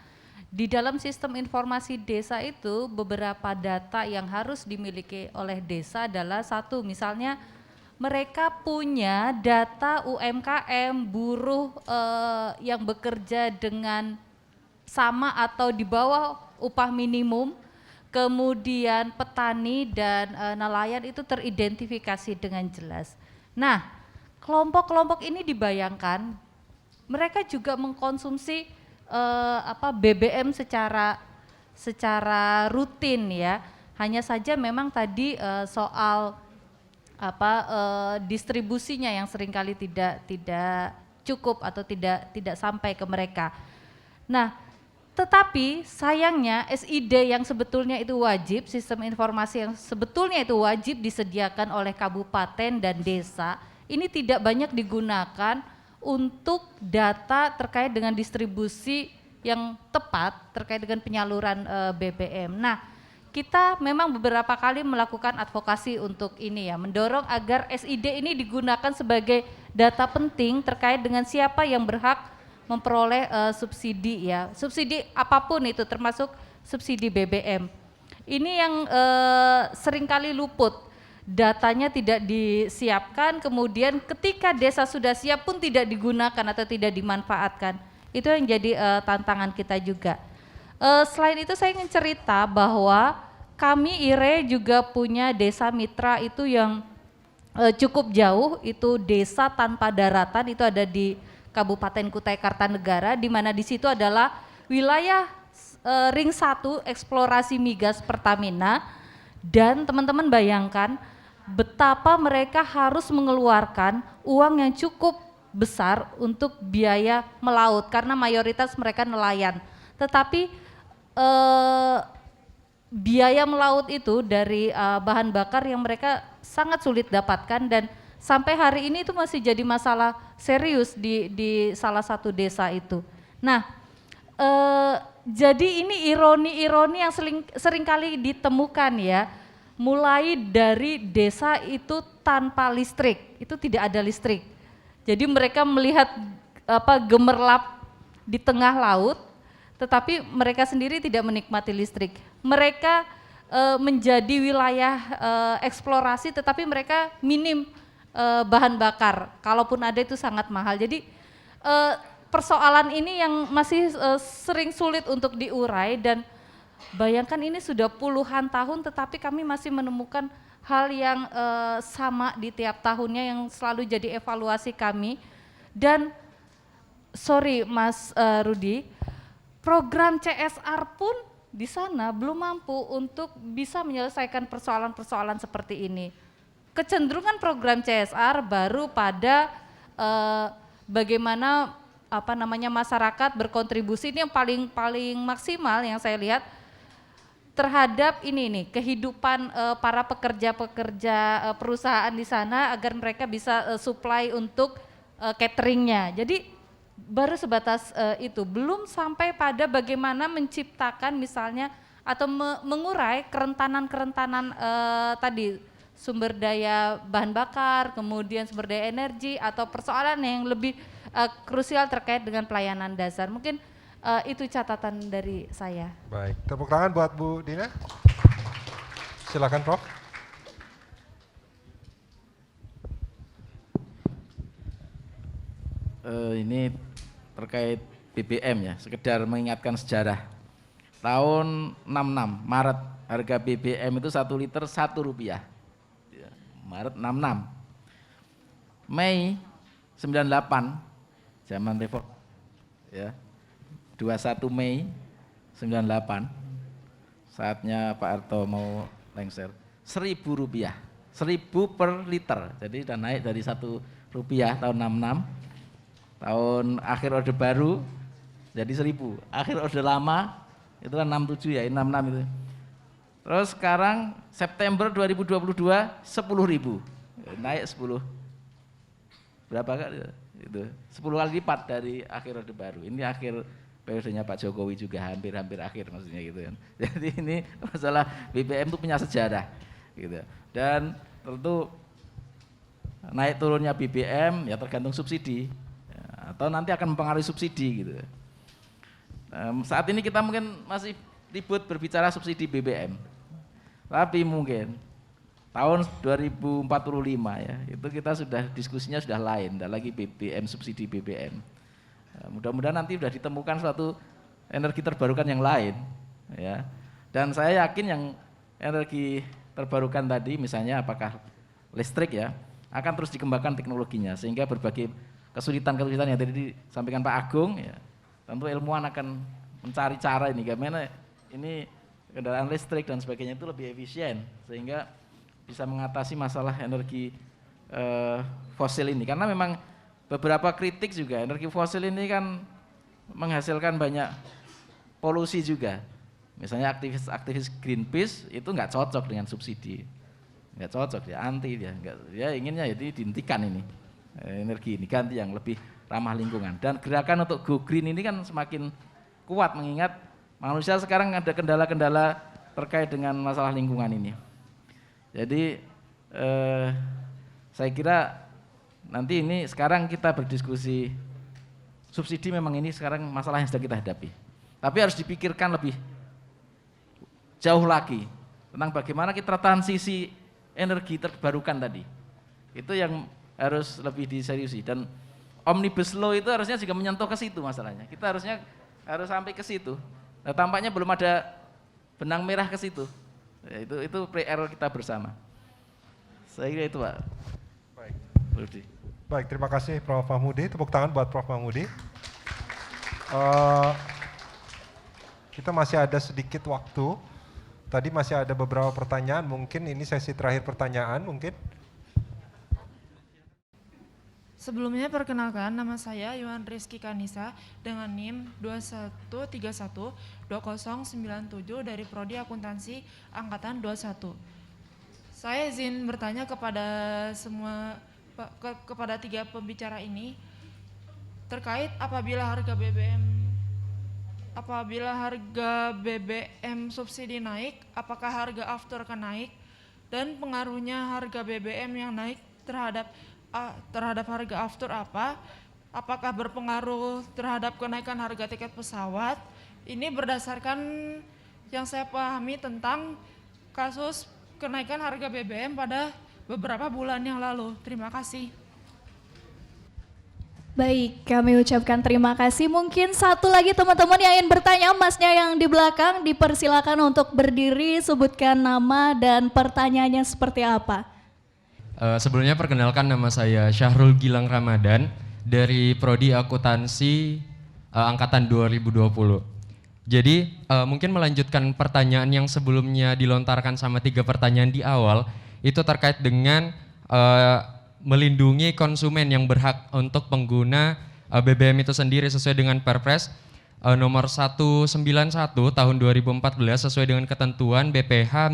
Di dalam sistem informasi desa itu beberapa data yang harus dimiliki oleh desa adalah satu, misalnya mereka punya data UMKM, buruh yang bekerja dengan sama atau di bawah upah minimum, kemudian petani dan nelayan itu teridentifikasi dengan jelas. Nah, kelompok-kelompok ini dibayangkan mereka juga mengkonsumsi BBM secara rutin ya. Hanya saja memang tadi soal distribusinya yang seringkali tidak cukup atau tidak sampai ke mereka. Nah, tetapi sayangnya SID yang sebetulnya itu wajib, sistem informasi yang sebetulnya itu wajib disediakan oleh kabupaten dan desa, ini tidak banyak digunakan untuk data terkait dengan distribusi yang tepat terkait dengan penyaluran BBM. Nah, kita memang beberapa kali melakukan advokasi untuk ini ya, mendorong agar SID ini digunakan sebagai data penting terkait dengan siapa yang berhak memperoleh subsidi ya, subsidi apapun itu termasuk subsidi BBM. Ini yang seringkali luput, datanya tidak disiapkan, kemudian ketika desa sudah siap pun tidak digunakan atau tidak dimanfaatkan. Itu yang jadi tantangan kita juga. Selain itu saya ingin cerita bahwa kami IRE juga punya desa mitra itu yang cukup jauh, itu desa tanpa daratan, itu ada di Kabupaten Kutai Kartanegara, di mana di situ adalah wilayah ring 1 eksplorasi migas Pertamina, dan teman-teman bayangkan betapa mereka harus mengeluarkan uang yang cukup besar untuk biaya melaut karena mayoritas mereka nelayan. Tetapi biaya melaut itu dari bahan bakar yang mereka sangat sulit dapatkan, dan sampai hari ini itu masih jadi masalah serius di salah satu desa itu. Nah, jadi ini ironi-ironi yang seringkali ditemukan ya, mulai dari desa itu tanpa listrik, itu tidak ada listrik. Jadi mereka melihat gemerlap di tengah laut, tetapi mereka sendiri tidak menikmati listrik. Mereka menjadi wilayah eksplorasi, tetapi mereka minim bahan bakar. Kalaupun ada itu sangat mahal. Jadi persoalan ini yang masih sering sulit untuk diurai, dan bayangkan ini sudah puluhan tahun, tetapi kami masih menemukan hal yang sama di tiap tahunnya yang selalu jadi evaluasi kami. Dan sorry Mas Rudi, program CSR pun di sana belum mampu untuk bisa menyelesaikan persoalan-persoalan seperti ini. Kecenderungan program CSR baru pada bagaimana masyarakat berkontribusi, ini yang paling maksimal yang saya lihat terhadap kehidupan para pekerja-pekerja perusahaan di sana agar mereka bisa supply untuk cateringnya. Jadi baru sebatas itu, belum sampai pada bagaimana menciptakan misalnya atau mengurai kerentanan-kerentanan tadi, sumber daya bahan bakar, kemudian sumber daya energi, atau persoalan yang lebih krusial terkait dengan pelayanan dasar. Mungkin itu catatan dari saya. Baik, tepuk tangan buat Bu Dina. Silakan Prof. Ini terkait BBM ya, sekedar mengingatkan sejarah. Tahun 66 Maret harga BBM itu 1 liter Rp1. Maret 66. Mei 98 zaman reform ya. 21 Mei 98 saatnya Pak Harto mau lengser, Rp1.000, 1.000 per liter. Jadi sudah naik dari Rp1 tahun 66. Tahun akhir Orde Baru jadi 1.000. Akhir Orde Lama itu kan 67 ya, 66 itu. Terus sekarang September 2022 10.000. Naik 10. Berapa kali itu? 10 kali lipat dari akhir Orde Baru. Ini akhir periodenya Pak Jokowi juga, hampir akhir maksudnya gitu kan. Jadi ini masalah BBM itu punya sejarah gitu. Dan tentu naik turunnya BBM ya tergantung subsidi ya, atau nanti akan mempengaruhi subsidi gitu. Saat ini kita mungkin masih ribut berbicara subsidi BBM, tapi mungkin tahun 2045 ya itu kita sudah diskusinya sudah lain, tidak lagi BBM, subsidi BBM. Mudah-mudahan nanti sudah ditemukan suatu energi terbarukan yang lain ya. Dan saya yakin yang energi terbarukan tadi misalnya apakah listrik ya akan terus dikembangkan teknologinya, sehingga berbagai kesulitan-kesulitan yang tadi disampaikan Pak Agung ya, tentu ilmuwan akan mencari cara ini bagaimana ini kendaraan listrik dan sebagainya itu lebih efisien sehingga bisa mengatasi masalah energi fosil ini. Karena memang beberapa kritik juga energi fosil ini kan menghasilkan banyak polusi juga. Misalnya aktivis Greenpeace itu nggak cocok dengan subsidi, nggak cocok, dia anti, dia inginnya jadi dihentikan ini energi ini, ganti yang lebih ramah lingkungan. Dan gerakan untuk go green ini kan semakin kuat mengingat manusia sekarang ada kendala-kendala terkait dengan masalah lingkungan ini. Jadi saya kira nanti ini sekarang kita berdiskusi subsidi, memang ini sekarang masalah yang sedang kita hadapi. Tapi harus dipikirkan lebih jauh lagi tentang bagaimana kita transisi energi terbarukan tadi. Itu yang harus lebih diseriusi, dan Omnibus Law itu harusnya juga menyentuh ke situ masalahnya. Kita harus sampai ke situ. Nah, tampaknya belum ada benang merah ke situ. Ya, itu PR kita bersama. Saya kira itu, Pak. Baik. Rudi. Baik, terima kasih Prof. Mahmudi. Tepuk tangan buat Prof. Mahmudi. Kita masih ada sedikit waktu. Tadi masih ada beberapa pertanyaan, mungkin ini sesi terakhir pertanyaan mungkin. Sebelumnya perkenalkan, nama saya Yuhan Rizky Kanisa dengan NIM 21312097 dari Prodi Akuntansi Angkatan 21. Saya izin bertanya kepada kepada tiga pembicara ini terkait apabila harga BBM subsidi naik, apakah harga aftur akan naik dan pengaruhnya harga BBM yang naik terhadap harga aftur apa? Apakah berpengaruh terhadap kenaikan harga tiket pesawat? Ini berdasarkan yang saya pahami tentang kasus kenaikan harga BBM pada beberapa bulan yang lalu. Terima kasih. Baik, kami ucapkan terima kasih. Mungkin satu lagi teman-teman yang ingin bertanya, masnya yang di belakang dipersilakan untuk berdiri, sebutkan nama dan pertanyaannya seperti apa. Sebelumnya perkenalkan, nama saya Syahrul Gilang Ramadan dari Prodi Akuntansi Angkatan 2020. Jadi mungkin melanjutkan pertanyaan yang sebelumnya dilontarkan sama 3 pertanyaan di awal, itu terkait dengan melindungi konsumen yang berhak untuk pengguna BBM itu sendiri sesuai dengan Perpres nomor 191 tahun 2014 sesuai dengan ketentuan BPH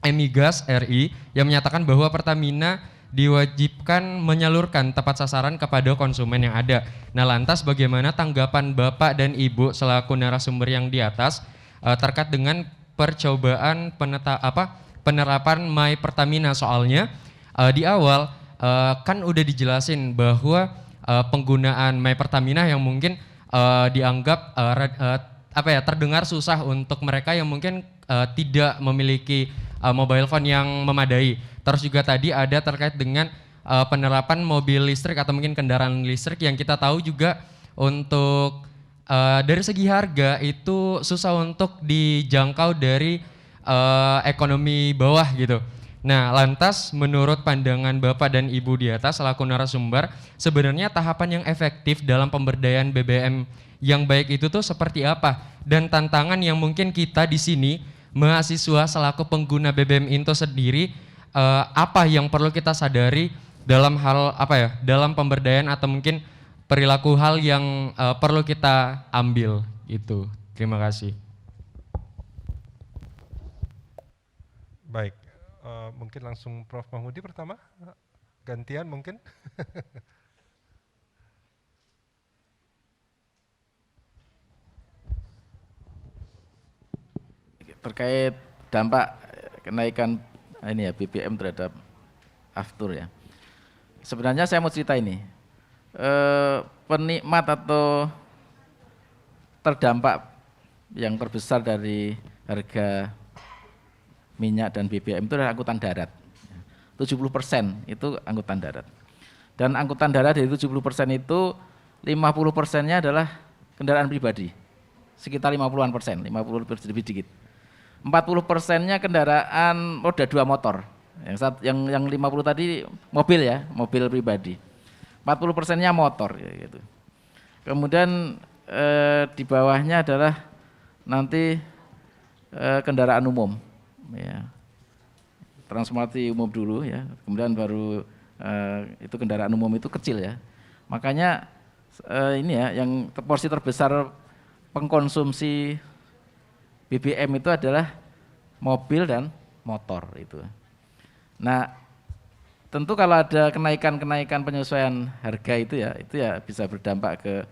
Migas RI yang menyatakan bahwa Pertamina diwajibkan menyalurkan tepat sasaran kepada konsumen yang ada. Nah, lantas bagaimana tanggapan Bapak dan Ibu selaku narasumber yang di atas terkait dengan percobaan penerapan My Pertamina? Soalnya di awal kan udah dijelasin bahwa penggunaan My Pertamina yang mungkin dianggap terdengar susah untuk mereka yang mungkin tidak memiliki mobile phone yang memadai. Terus juga tadi ada terkait dengan penerapan mobil listrik atau mungkin kendaraan listrik yang kita tahu juga untuk dari segi harga itu susah untuk dijangkau dari ekonomi bawah gitu. Nah, lantas menurut pandangan Bapak dan Ibu di atas selaku narasumber, sebenarnya tahapan yang efektif dalam pemberdayaan BBM yang baik itu tuh seperti apa? Dan tantangan yang mungkin kita di sini mahasiswa selaku pengguna BBM itu sendiri apa yang perlu kita sadari dalam hal dalam pemberdayaan atau mungkin perilaku hal yang perlu kita ambil gitu. Terima kasih. Baik, mungkin langsung Prof. Mahmudi pertama, gantian mungkin. Terkait dampak kenaikan BBM terhadap aftur ya. Sebenarnya saya mau cerita ini, penikmat atau terdampak yang terbesar dari harga minyak dan BBM itu adalah angkutan darat. 70% itu angkutan darat. Dan angkutan darat dari 70% itu 50%-nya adalah kendaraan pribadi. Sekitar 50-an persen, 50% lebih dikit. 40%-nya kendaraan roda 2 motor. Yang 50 tadi mobil ya, mobil pribadi. 40%-nya motor ya gitu. Kemudian di bawahnya adalah nanti kendaraan umum ya. Transportasi umum dulu ya, kemudian baru itu kendaraan umum itu kecil ya. Makanya ini ya yang porsi terbesar pengkonsumsi BBM itu adalah mobil dan motor itu. Nah, tentu kalau ada kenaikan penyesuaian harga itu ya bisa berdampak ke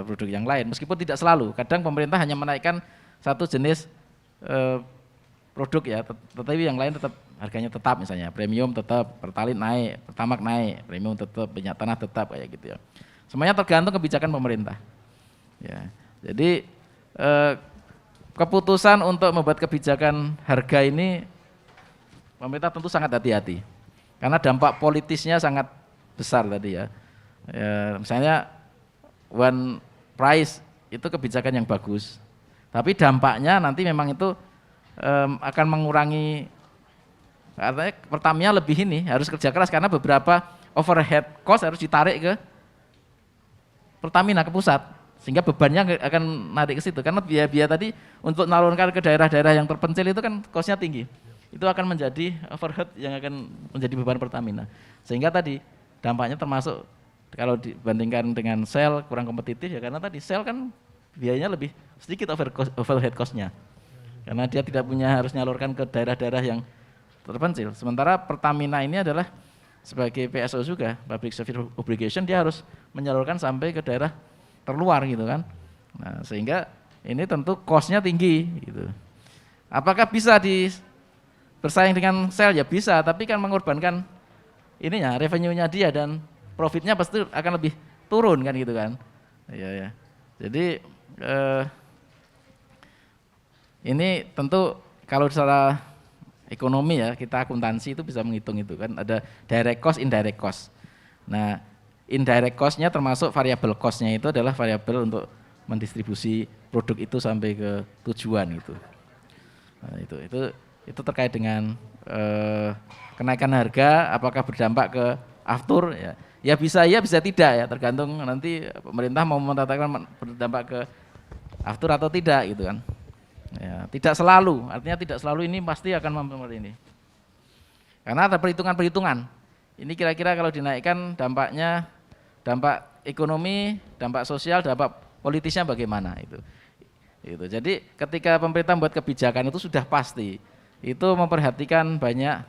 produk yang lain. Meskipun tidak selalu, kadang pemerintah hanya menaikkan satu jenis produk ya, tetapi yang lain tetap harganya tetap, misalnya premium tetap, Pertalite naik, Pertamax naik, premium tetap, minyak tanah tetap kayak gitu ya. Semuanya tergantung kebijakan pemerintah. Ya, jadi keputusan untuk membuat kebijakan harga ini pemerintah tentu sangat hati-hati karena dampak politisnya sangat besar tadi ya. Misalnya one price itu kebijakan yang bagus, tapi dampaknya nanti memang itu akan mengurangi, artinya Pertamina lebih ini harus kerja keras karena beberapa overhead cost harus ditarik ke Pertamina, ke pusat, Sehingga bebannya akan narik ke situ, karena biaya-biaya tadi untuk menalurkan ke daerah-daerah yang terpencil itu kan cost-nya tinggi. Itu akan menjadi overhead yang akan menjadi beban Pertamina. Sehingga tadi dampaknya termasuk kalau dibandingkan dengan sel kurang kompetitif ya, karena tadi sel kan biayanya lebih sedikit overhead cost-nya. Karena dia tidak punya harus nyalurkan ke daerah-daerah yang terpencil. Sementara Pertamina ini adalah sebagai PSO juga, Public Service Obligation, dia harus menyalurkan sampai ke daerah terluar gitu kan. Nah, sehingga ini tentu cost-nya tinggi gitu. Apakah bisa bersaing dengan sel? Ya bisa, tapi kan mengorbankan ininya, revenue-nya dia dan profitnya pasti akan lebih turun kan gitu kan. Ya. Jadi ini tentu kalau secara ekonomi ya, kita akuntansi itu bisa menghitung itu kan, ada direct cost, indirect cost. Nah, indirect cost-nya termasuk variable cost-nya itu adalah variabel untuk mendistribusi produk itu sampai ke tujuan gitu. Nah, itu terkait dengan kenaikan harga, apakah berdampak ke aftur ya. Ya bisa tidak ya, tergantung nanti pemerintah mau menetapkan berdampak ke aftur atau tidak gitu kan. Ya, tidak selalu, artinya tidak selalu ini pasti akan mempengaruhi ini. Karena ada perhitungan-perhitungan. Ini kira-kira kalau dinaikkan dampaknya, dampak ekonomi, dampak sosial, dampak politisnya bagaimana itu. Jadi ketika pemerintah membuat kebijakan itu sudah pasti, itu memperhatikan banyak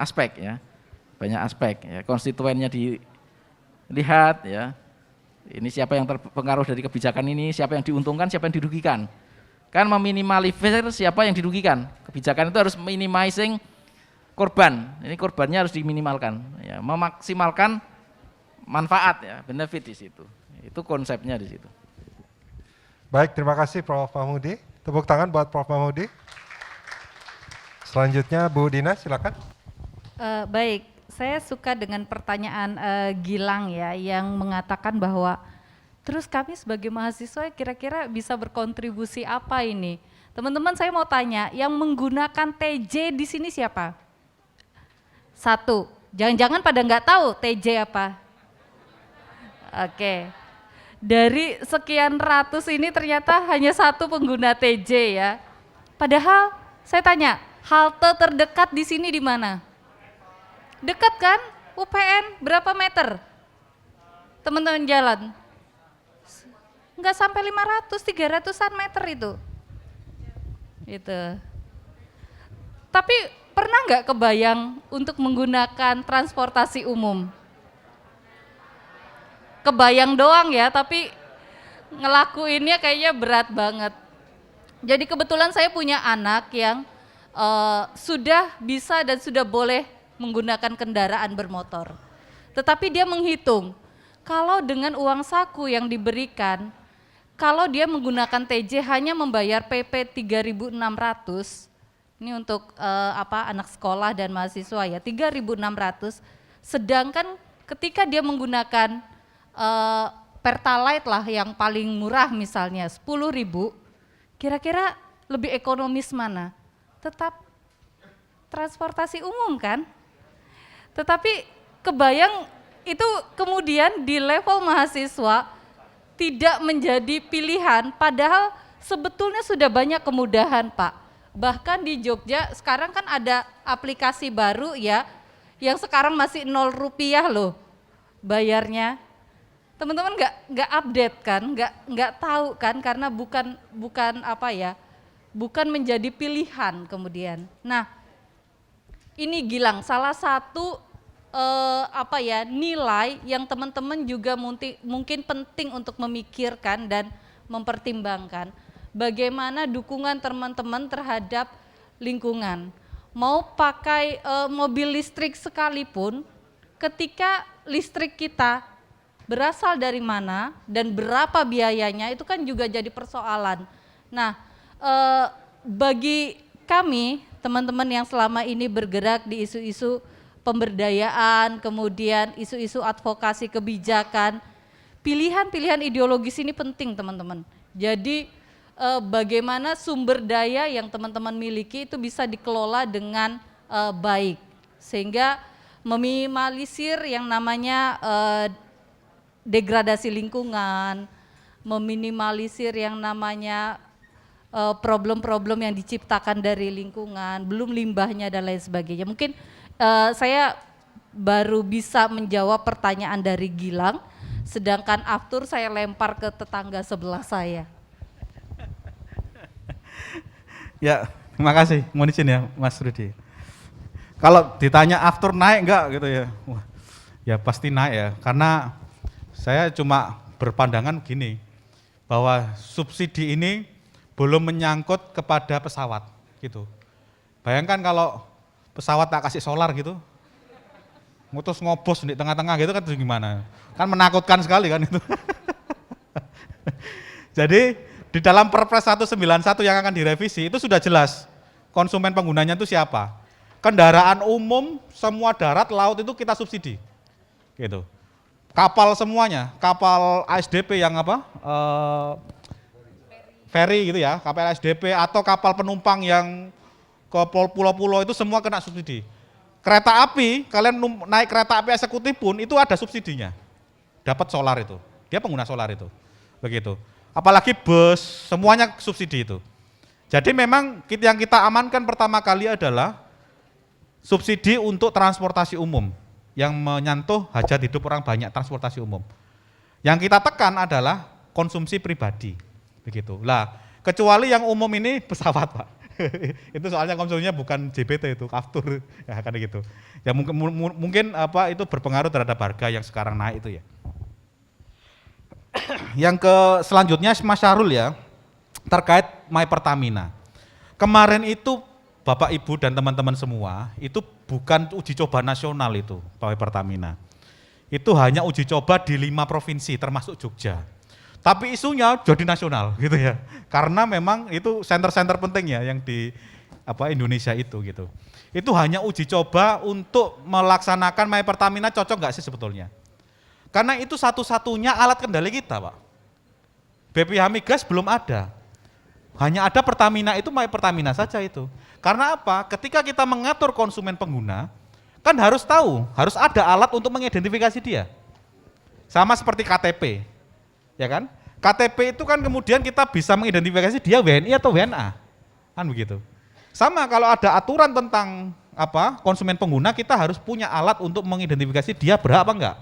aspek ya, banyak aspek ya. Konstituennya dilihat ya. Ini siapa yang terpengaruh dari kebijakan ini, siapa yang diuntungkan, siapa yang dirugikan. Kan meminimalisir siapa yang dirugikan. Kebijakan itu harus minimizing korban. Ini korbannya harus diminimalkan ya, memaksimalkan manfaat ya, benefit di situ. Itu konsepnya di situ. Baik, terima kasih Prof. Mahmudi. Tepuk tangan buat Prof. Mahmudi. Selanjutnya Bu Dina, silakan. Baik, saya suka dengan pertanyaan Gilang ya, yang mengatakan bahwa terus kami sebagai mahasiswa kira-kira bisa berkontribusi apa ini? Teman-teman, saya mau tanya, yang menggunakan TJ di sini siapa? Satu, jangan-jangan pada nggak tahu TJ apa? Oke, dari sekian ratus ini ternyata hanya satu pengguna TJ ya. Padahal saya tanya, halte terdekat di sini di mana? Dekat kan? UPN berapa meter? Teman-teman jalan? Enggak sampai 500, 300-an meter itu. Gitu. Tapi pernah nggak kebayang untuk menggunakan transportasi umum? Kebayang doang ya, tapi ngelakuinnya kayaknya berat banget. Jadi kebetulan saya punya anak yang sudah bisa dan sudah boleh menggunakan kendaraan bermotor. Tetapi dia menghitung, kalau dengan uang saku yang diberikan, kalau dia menggunakan TJ hanya membayar PP 3.600, ini untuk anak sekolah dan mahasiswa ya, 3.600, sedangkan ketika dia menggunakan Pertalite lah yang paling murah misalnya 10.000, kira-kira lebih ekonomis mana? Tetap transportasi umum kan? Tetapi kebayang itu kemudian di level mahasiswa tidak menjadi pilihan, padahal sebetulnya sudah banyak kemudahan Pak. Bahkan di Jogja sekarang kan ada aplikasi baru ya, yang sekarang masih 0 rupiah loh bayarnya. Teman-teman nggak update kan, nggak tahu kan, karena bukan menjadi pilihan kemudian. Nah, ini Gilang, salah satu nilai yang teman-teman juga mungkin penting untuk memikirkan dan mempertimbangkan. Bagaimana dukungan teman-teman terhadap lingkungan. Mau pakai mobil listrik sekalipun, ketika listrik kita berasal dari mana dan berapa biayanya itu kan juga jadi persoalan. Nah, bagi kami teman-teman yang selama ini bergerak di isu-isu pemberdayaan, kemudian isu-isu advokasi kebijakan, pilihan-pilihan ideologis ini penting teman-teman. Jadi bagaimana sumber daya yang teman-teman miliki itu bisa dikelola dengan baik, sehingga meminimalisir yang namanya degradasi lingkungan, meminimalisir yang namanya problem-problem yang diciptakan dari lingkungan, belum limbahnya dan lain sebagainya. Mungkin saya baru bisa menjawab pertanyaan dari Gilang, sedangkan aftur saya lempar ke tetangga sebelah saya. Ya, terima kasih. Mohon izin ya, Mas Rudi. Kalau ditanya after naik enggak gitu ya, wah, ya pasti naik ya. Karena saya cuma berpandangan gini, bahwa subsidi ini belum menyangkut kepada pesawat gitu. Bayangkan kalau pesawat tak kasih solar gitu, ngutus ngobos di tengah-tengah gitu kan gimana? Kan menakutkan sekali kan itu. Jadi di dalam Perpres 191 yang akan direvisi itu sudah jelas konsumen penggunanya itu siapa. Kendaraan umum semua darat laut itu kita subsidi. Gitu. Kapal semuanya, kapal ASDP yang apa? Ferry gitu ya, kapal ASDP atau kapal penumpang yang ke pulau-pulau itu semua kena subsidi. Kereta api, kalian naik kereta api eksekutif pun itu ada subsidinya. Dapat solar itu. Dia pengguna solar itu. Begitu. Apalagi bus, semuanya subsidi itu. Jadi memang yang kita amankan pertama kali adalah subsidi untuk transportasi umum yang menyentuh hajat hidup orang banyak, transportasi umum. Yang kita tekan adalah konsumsi pribadi. Begitu. Lah, kecuali yang umum ini pesawat, Pak. Itu soalnya konsumsinya bukan JBT itu, aftur ya kan gitu. Ya mungkin apa itu berpengaruh terhadap harga yang sekarang naik itu ya. Yang selanjutnya Mas Syahrul ya, terkait My Pertamina. Kemarin itu Bapak Ibu dan teman-teman semua, itu bukan uji coba nasional itu My Pertamina. Itu hanya uji coba di 5 provinsi termasuk Jogja. Tapi isunya jadi nasional gitu ya. Karena memang itu center-center penting ya yang di Indonesia itu gitu. Itu hanya uji coba untuk melaksanakan My Pertamina cocok nggak sih sebetulnya? Karena itu satu-satunya alat kendali kita, Pak. BPH Migas belum ada. Hanya ada Pertamina itu My Pertamina saja itu. Karena apa? Ketika kita mengatur konsumen pengguna, kan harus tahu, harus ada alat untuk mengidentifikasi dia. Sama seperti KTP. Ya kan? KTP itu kan kemudian kita bisa mengidentifikasi dia WNI atau WNA. Kan begitu. Sama kalau ada aturan tentang konsumen pengguna, kita harus punya alat untuk mengidentifikasi dia berhak apa enggak.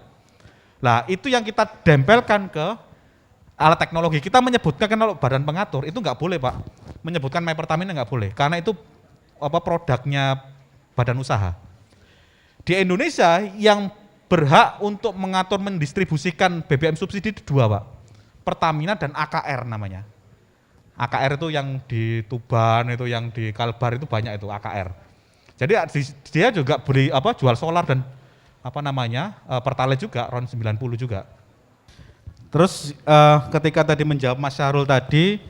Nah, itu yang kita dempelkan ke alat teknologi. Kita menyebutkan kalau badan pengatur itu enggak boleh, Pak. Menyebutkan My Pertamina enggak boleh karena itu produknya badan usaha. Di Indonesia yang berhak untuk mengatur mendistribusikan BBM subsidi itu 2, Pak. Pertamina dan AKR namanya. AKR itu yang di Tuban, itu yang di Kalbar itu banyak itu AKR. Jadi dia juga beli jual solar dan Pertalite juga RON 90 juga. Terus ketika tadi menjawab Mas Syahrul tadi,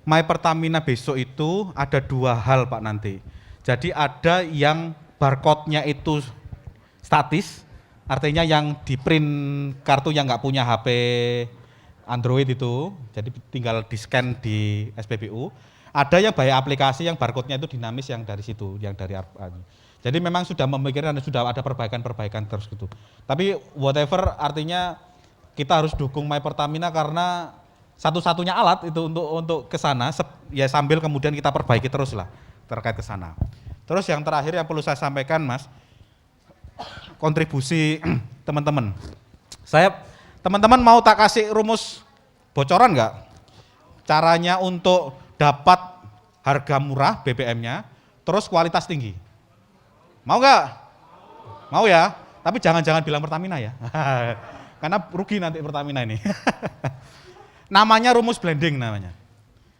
My Pertamina besok itu ada 2 hal, Pak, nanti. Jadi ada yang barcode-nya itu statis, artinya yang di print kartu yang nggak punya HP Android itu, jadi tinggal di-scan di SPBU. Ada yang by aplikasi yang barcode-nya itu dinamis yang dari situ, yang dari jadi memang sudah memikirkan, sudah ada perbaikan-perbaikan terus gitu. Tapi whatever artinya kita harus dukung My Pertamina karena satu-satunya alat itu untuk ke sana ya sambil kemudian kita perbaiki terus lah terkait ke sana. Terus yang terakhir yang perlu saya sampaikan, Mas, kontribusi teman-teman. Teman-teman mau tak kasih rumus bocoran nggak? Caranya untuk dapat harga murah BBM-nya, terus kualitas tinggi. Mau nggak? Mau ya, tapi jangan bilang Pertamina ya. Karena rugi nanti Pertamina ini. Namanya rumus blending namanya.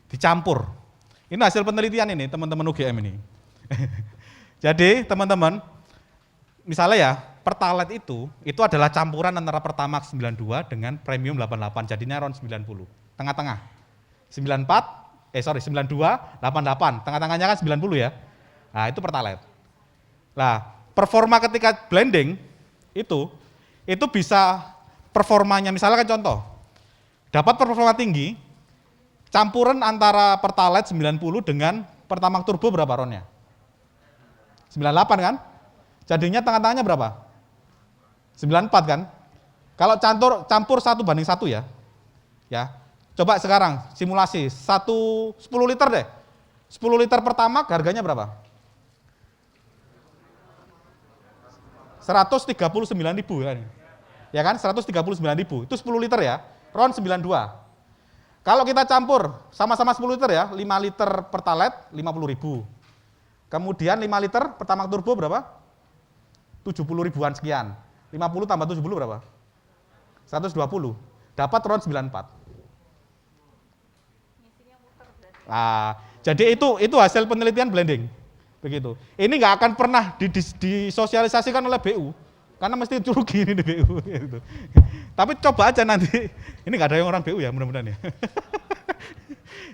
Dicampur. Ini hasil penelitian ini teman-teman UGM ini. Jadi teman-teman, misalnya ya, Pertalite itu adalah campuran antara Pertamax 92 dengan Premium 88, jadinya RON 90. Tengah-tengah. 92, 88. Tengah-tengahnya kan 90 ya. Nah, itu Pertalite. Nah, performa ketika blending itu bisa performanya, misalnya kan contoh, dapat performa tinggi, campuran antara Pertalite 90 dengan Pertamax Turbo berapa RON-nya? 98 kan? Jadinya tengah-tengahnya berapa? 94 kan? Kalau campur 1:1 ya. Ya. Coba sekarang simulasi 10 liter deh. 10 liter pertama harganya berapa? 139.000 ya. Ya kan? 139.000. Itu 10 liter ya. RON 92. Kalau kita campur sama-sama 10 liter ya, 5 liter Pertalite 50.000. Kemudian 5 liter Pertamax Turbo berapa? 70 ribuan sekian. 50 tambah 70 berapa? 120. Dapat RON 94. Nah, jadi itu hasil penelitian blending. Begitu. Ini nggak akan pernah disosialisasikan oleh BU. Karena mesti rugi ini di BU. Gitu. Tapi coba aja nanti. Ini nggak ada yang orang BU ya mudah-mudahan ya.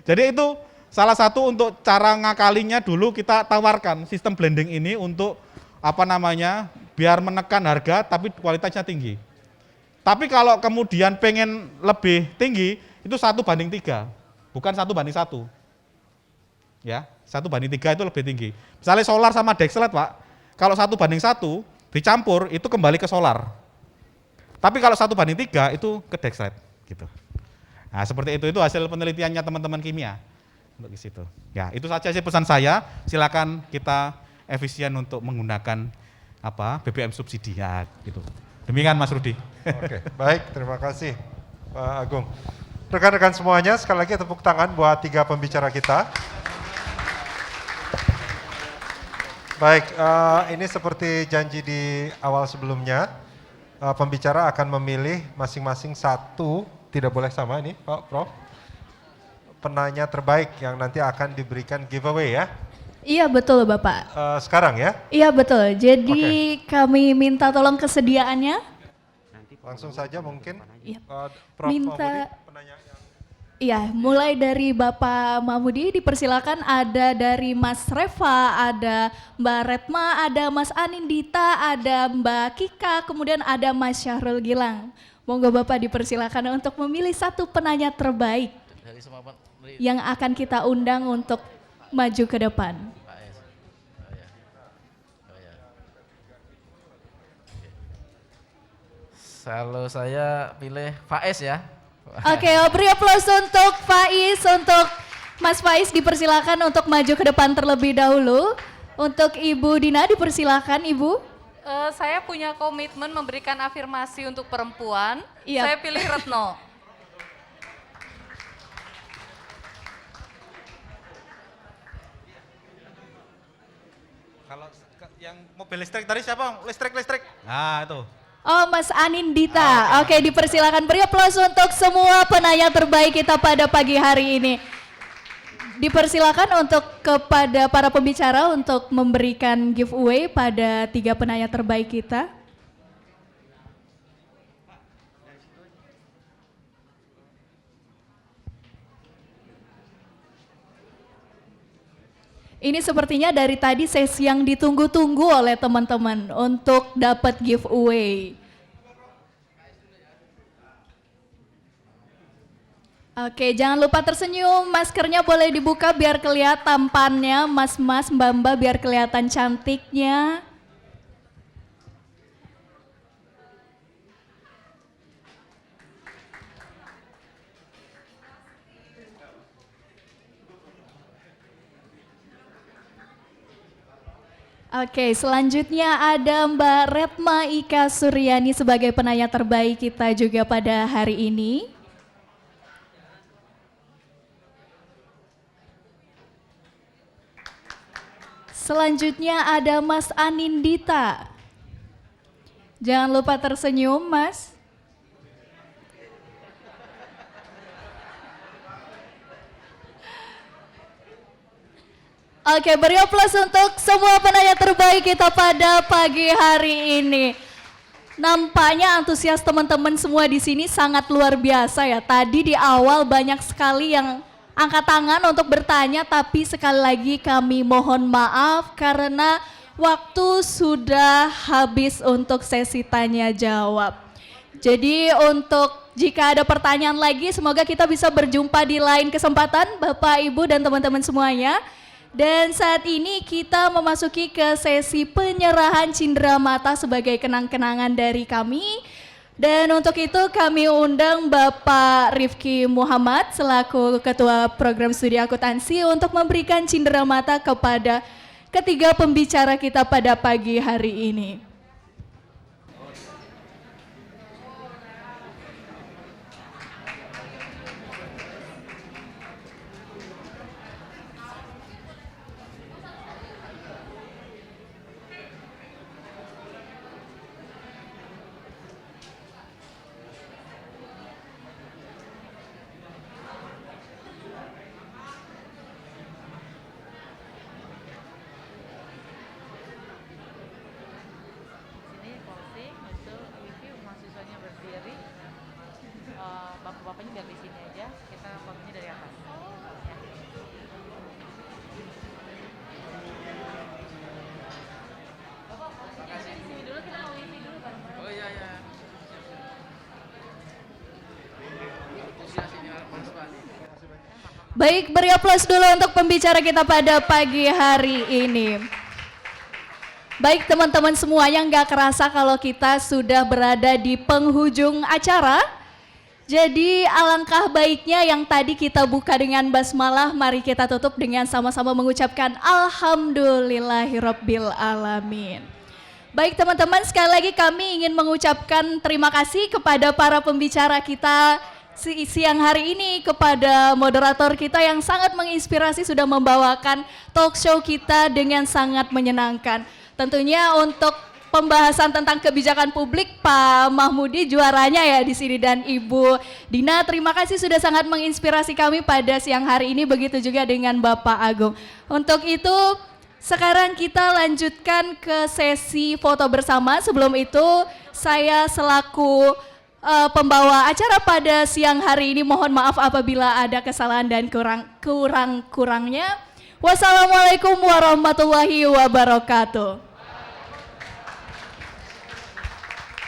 Jadi itu salah satu untuk cara ngakalinya dulu kita tawarkan sistem blending ini untuk biar menekan harga tapi kualitasnya tinggi. Tapi kalau kemudian pengen lebih tinggi itu 1:3, bukan 1:1. Ya, 1:3 itu lebih tinggi. Misalnya solar sama dexlite, Pak. Kalau 1:1 dicampur itu kembali ke solar. Tapi kalau 1:3 itu ke dexlite gitu. Nah, seperti itu hasil penelitiannya teman-teman kimia. Untuk di situ. Ya, itu saja sih pesan saya. Silakan kita efisien untuk menggunakan BBM subsidi ya gitu. Demikian Mas Rudi. Oke, baik, terima kasih Pak Agung. Rekan-rekan semuanya, sekali lagi tepuk tangan buat 3 pembicara kita. Baik, ini seperti janji di awal sebelumnya, pembicara akan memilih masing-masing satu, tidak boleh sama ini Pak Prof, penanya terbaik yang nanti akan diberikan giveaway ya. Iya betul Bapak. Sekarang ya? Iya betul, jadi kami minta tolong kesediaannya. Langsung saja mungkin. Iya. Prof. Minta. Mahmudi, penanya yang... Iya, mulai dari Bapak Mahmudi dipersilakan, ada dari Mas Reva, ada Mbak Retma, ada Mas Anindita, ada Mbak Kika, kemudian ada Mas Syahrul Gilang. Monggo Bapak dipersilakan untuk memilih satu penanya terbaik yang akan kita undang untuk maju ke depan. Kalau saya pilih Faiz ya. Oke, beri aplaus untuk Faiz, untuk Mas Faiz dipersilakan untuk maju ke depan terlebih dahulu. Untuk Ibu Dina dipersilakan Ibu. Saya punya komitmen memberikan afirmasi untuk perempuan. Iya. Saya pilih Retno. Kalau yang mobil listrik tadi siapa? Listrik. Nah, itu. Oh, Mas Anindita. Oke, dipersilakan beri aplaus untuk semua penanya terbaik kita pada pagi hari ini. Dipersilakan untuk kepada para pembicara untuk memberikan giveaway pada 3 penanya terbaik kita. Ini sepertinya dari tadi sesi yang ditunggu-tunggu oleh teman-teman untuk dapat giveaway. Oke, jangan lupa tersenyum, maskernya boleh dibuka biar kelihatan tampannya, mas-mas, mbak-mbak biar kelihatan cantiknya. Oke, selanjutnya ada Mbak Retma Ika Suryani sebagai penanya terbaik kita juga pada hari ini. Selanjutnya ada Mas Anindita. Jangan lupa tersenyum, Mas. Oke, beri aplaus untuk semua penanya terbaik kita pada pagi hari ini. Nampaknya antusias teman-teman semua di sini sangat luar biasa ya. Tadi di awal banyak sekali yang angkat tangan untuk bertanya, tapi sekali lagi kami mohon maaf karena waktu sudah habis untuk sesi tanya jawab. Jadi untuk jika ada pertanyaan lagi, semoga kita bisa berjumpa di lain kesempatan, Bapak, Ibu, dan teman-teman semuanya. Dan saat ini kita memasuki ke sesi penyerahan cindera mata sebagai kenang-kenangan dari kami. Dan untuk itu kami undang Bapak Rifki Muhammad selaku Ketua Program Studi Akuntansi untuk memberikan cindera mata kepada ketiga pembicara kita pada pagi hari ini. Bapak-bapaknya biar di sini aja, kita fotonya dari atas. Ya. Bapak, posisinya di sini dulu, kita mau isi dulu bareng-bareng. Oh iya, iya. Baik, beri aplaus dulu untuk pembicara kita pada pagi hari ini. Baik teman-teman semua, yang gak kerasa kalau kita sudah berada di penghujung acara. Jadi alangkah baiknya yang tadi kita buka dengan basmalah, mari kita tutup dengan sama-sama mengucapkan Alhamdulillahirabbil alamin. Baik teman-teman, sekali lagi kami ingin mengucapkan terima kasih kepada para pembicara kita siang hari ini, kepada moderator kita yang sangat menginspirasi sudah membawakan talk show kita dengan sangat menyenangkan. Tentunya untuk pembahasan tentang kebijakan publik, Pak Mahmudi juaranya ya di sini, dan Ibu Dina, terima kasih sudah sangat menginspirasi kami pada siang hari ini, begitu juga dengan Bapak Agung. Untuk itu sekarang kita lanjutkan ke sesi foto bersama. Sebelum itu saya selaku pembawa acara pada siang hari ini mohon maaf apabila ada kesalahan dan kurang-kurangnya. Wassalamualaikum warahmatullahi wabarakatuh.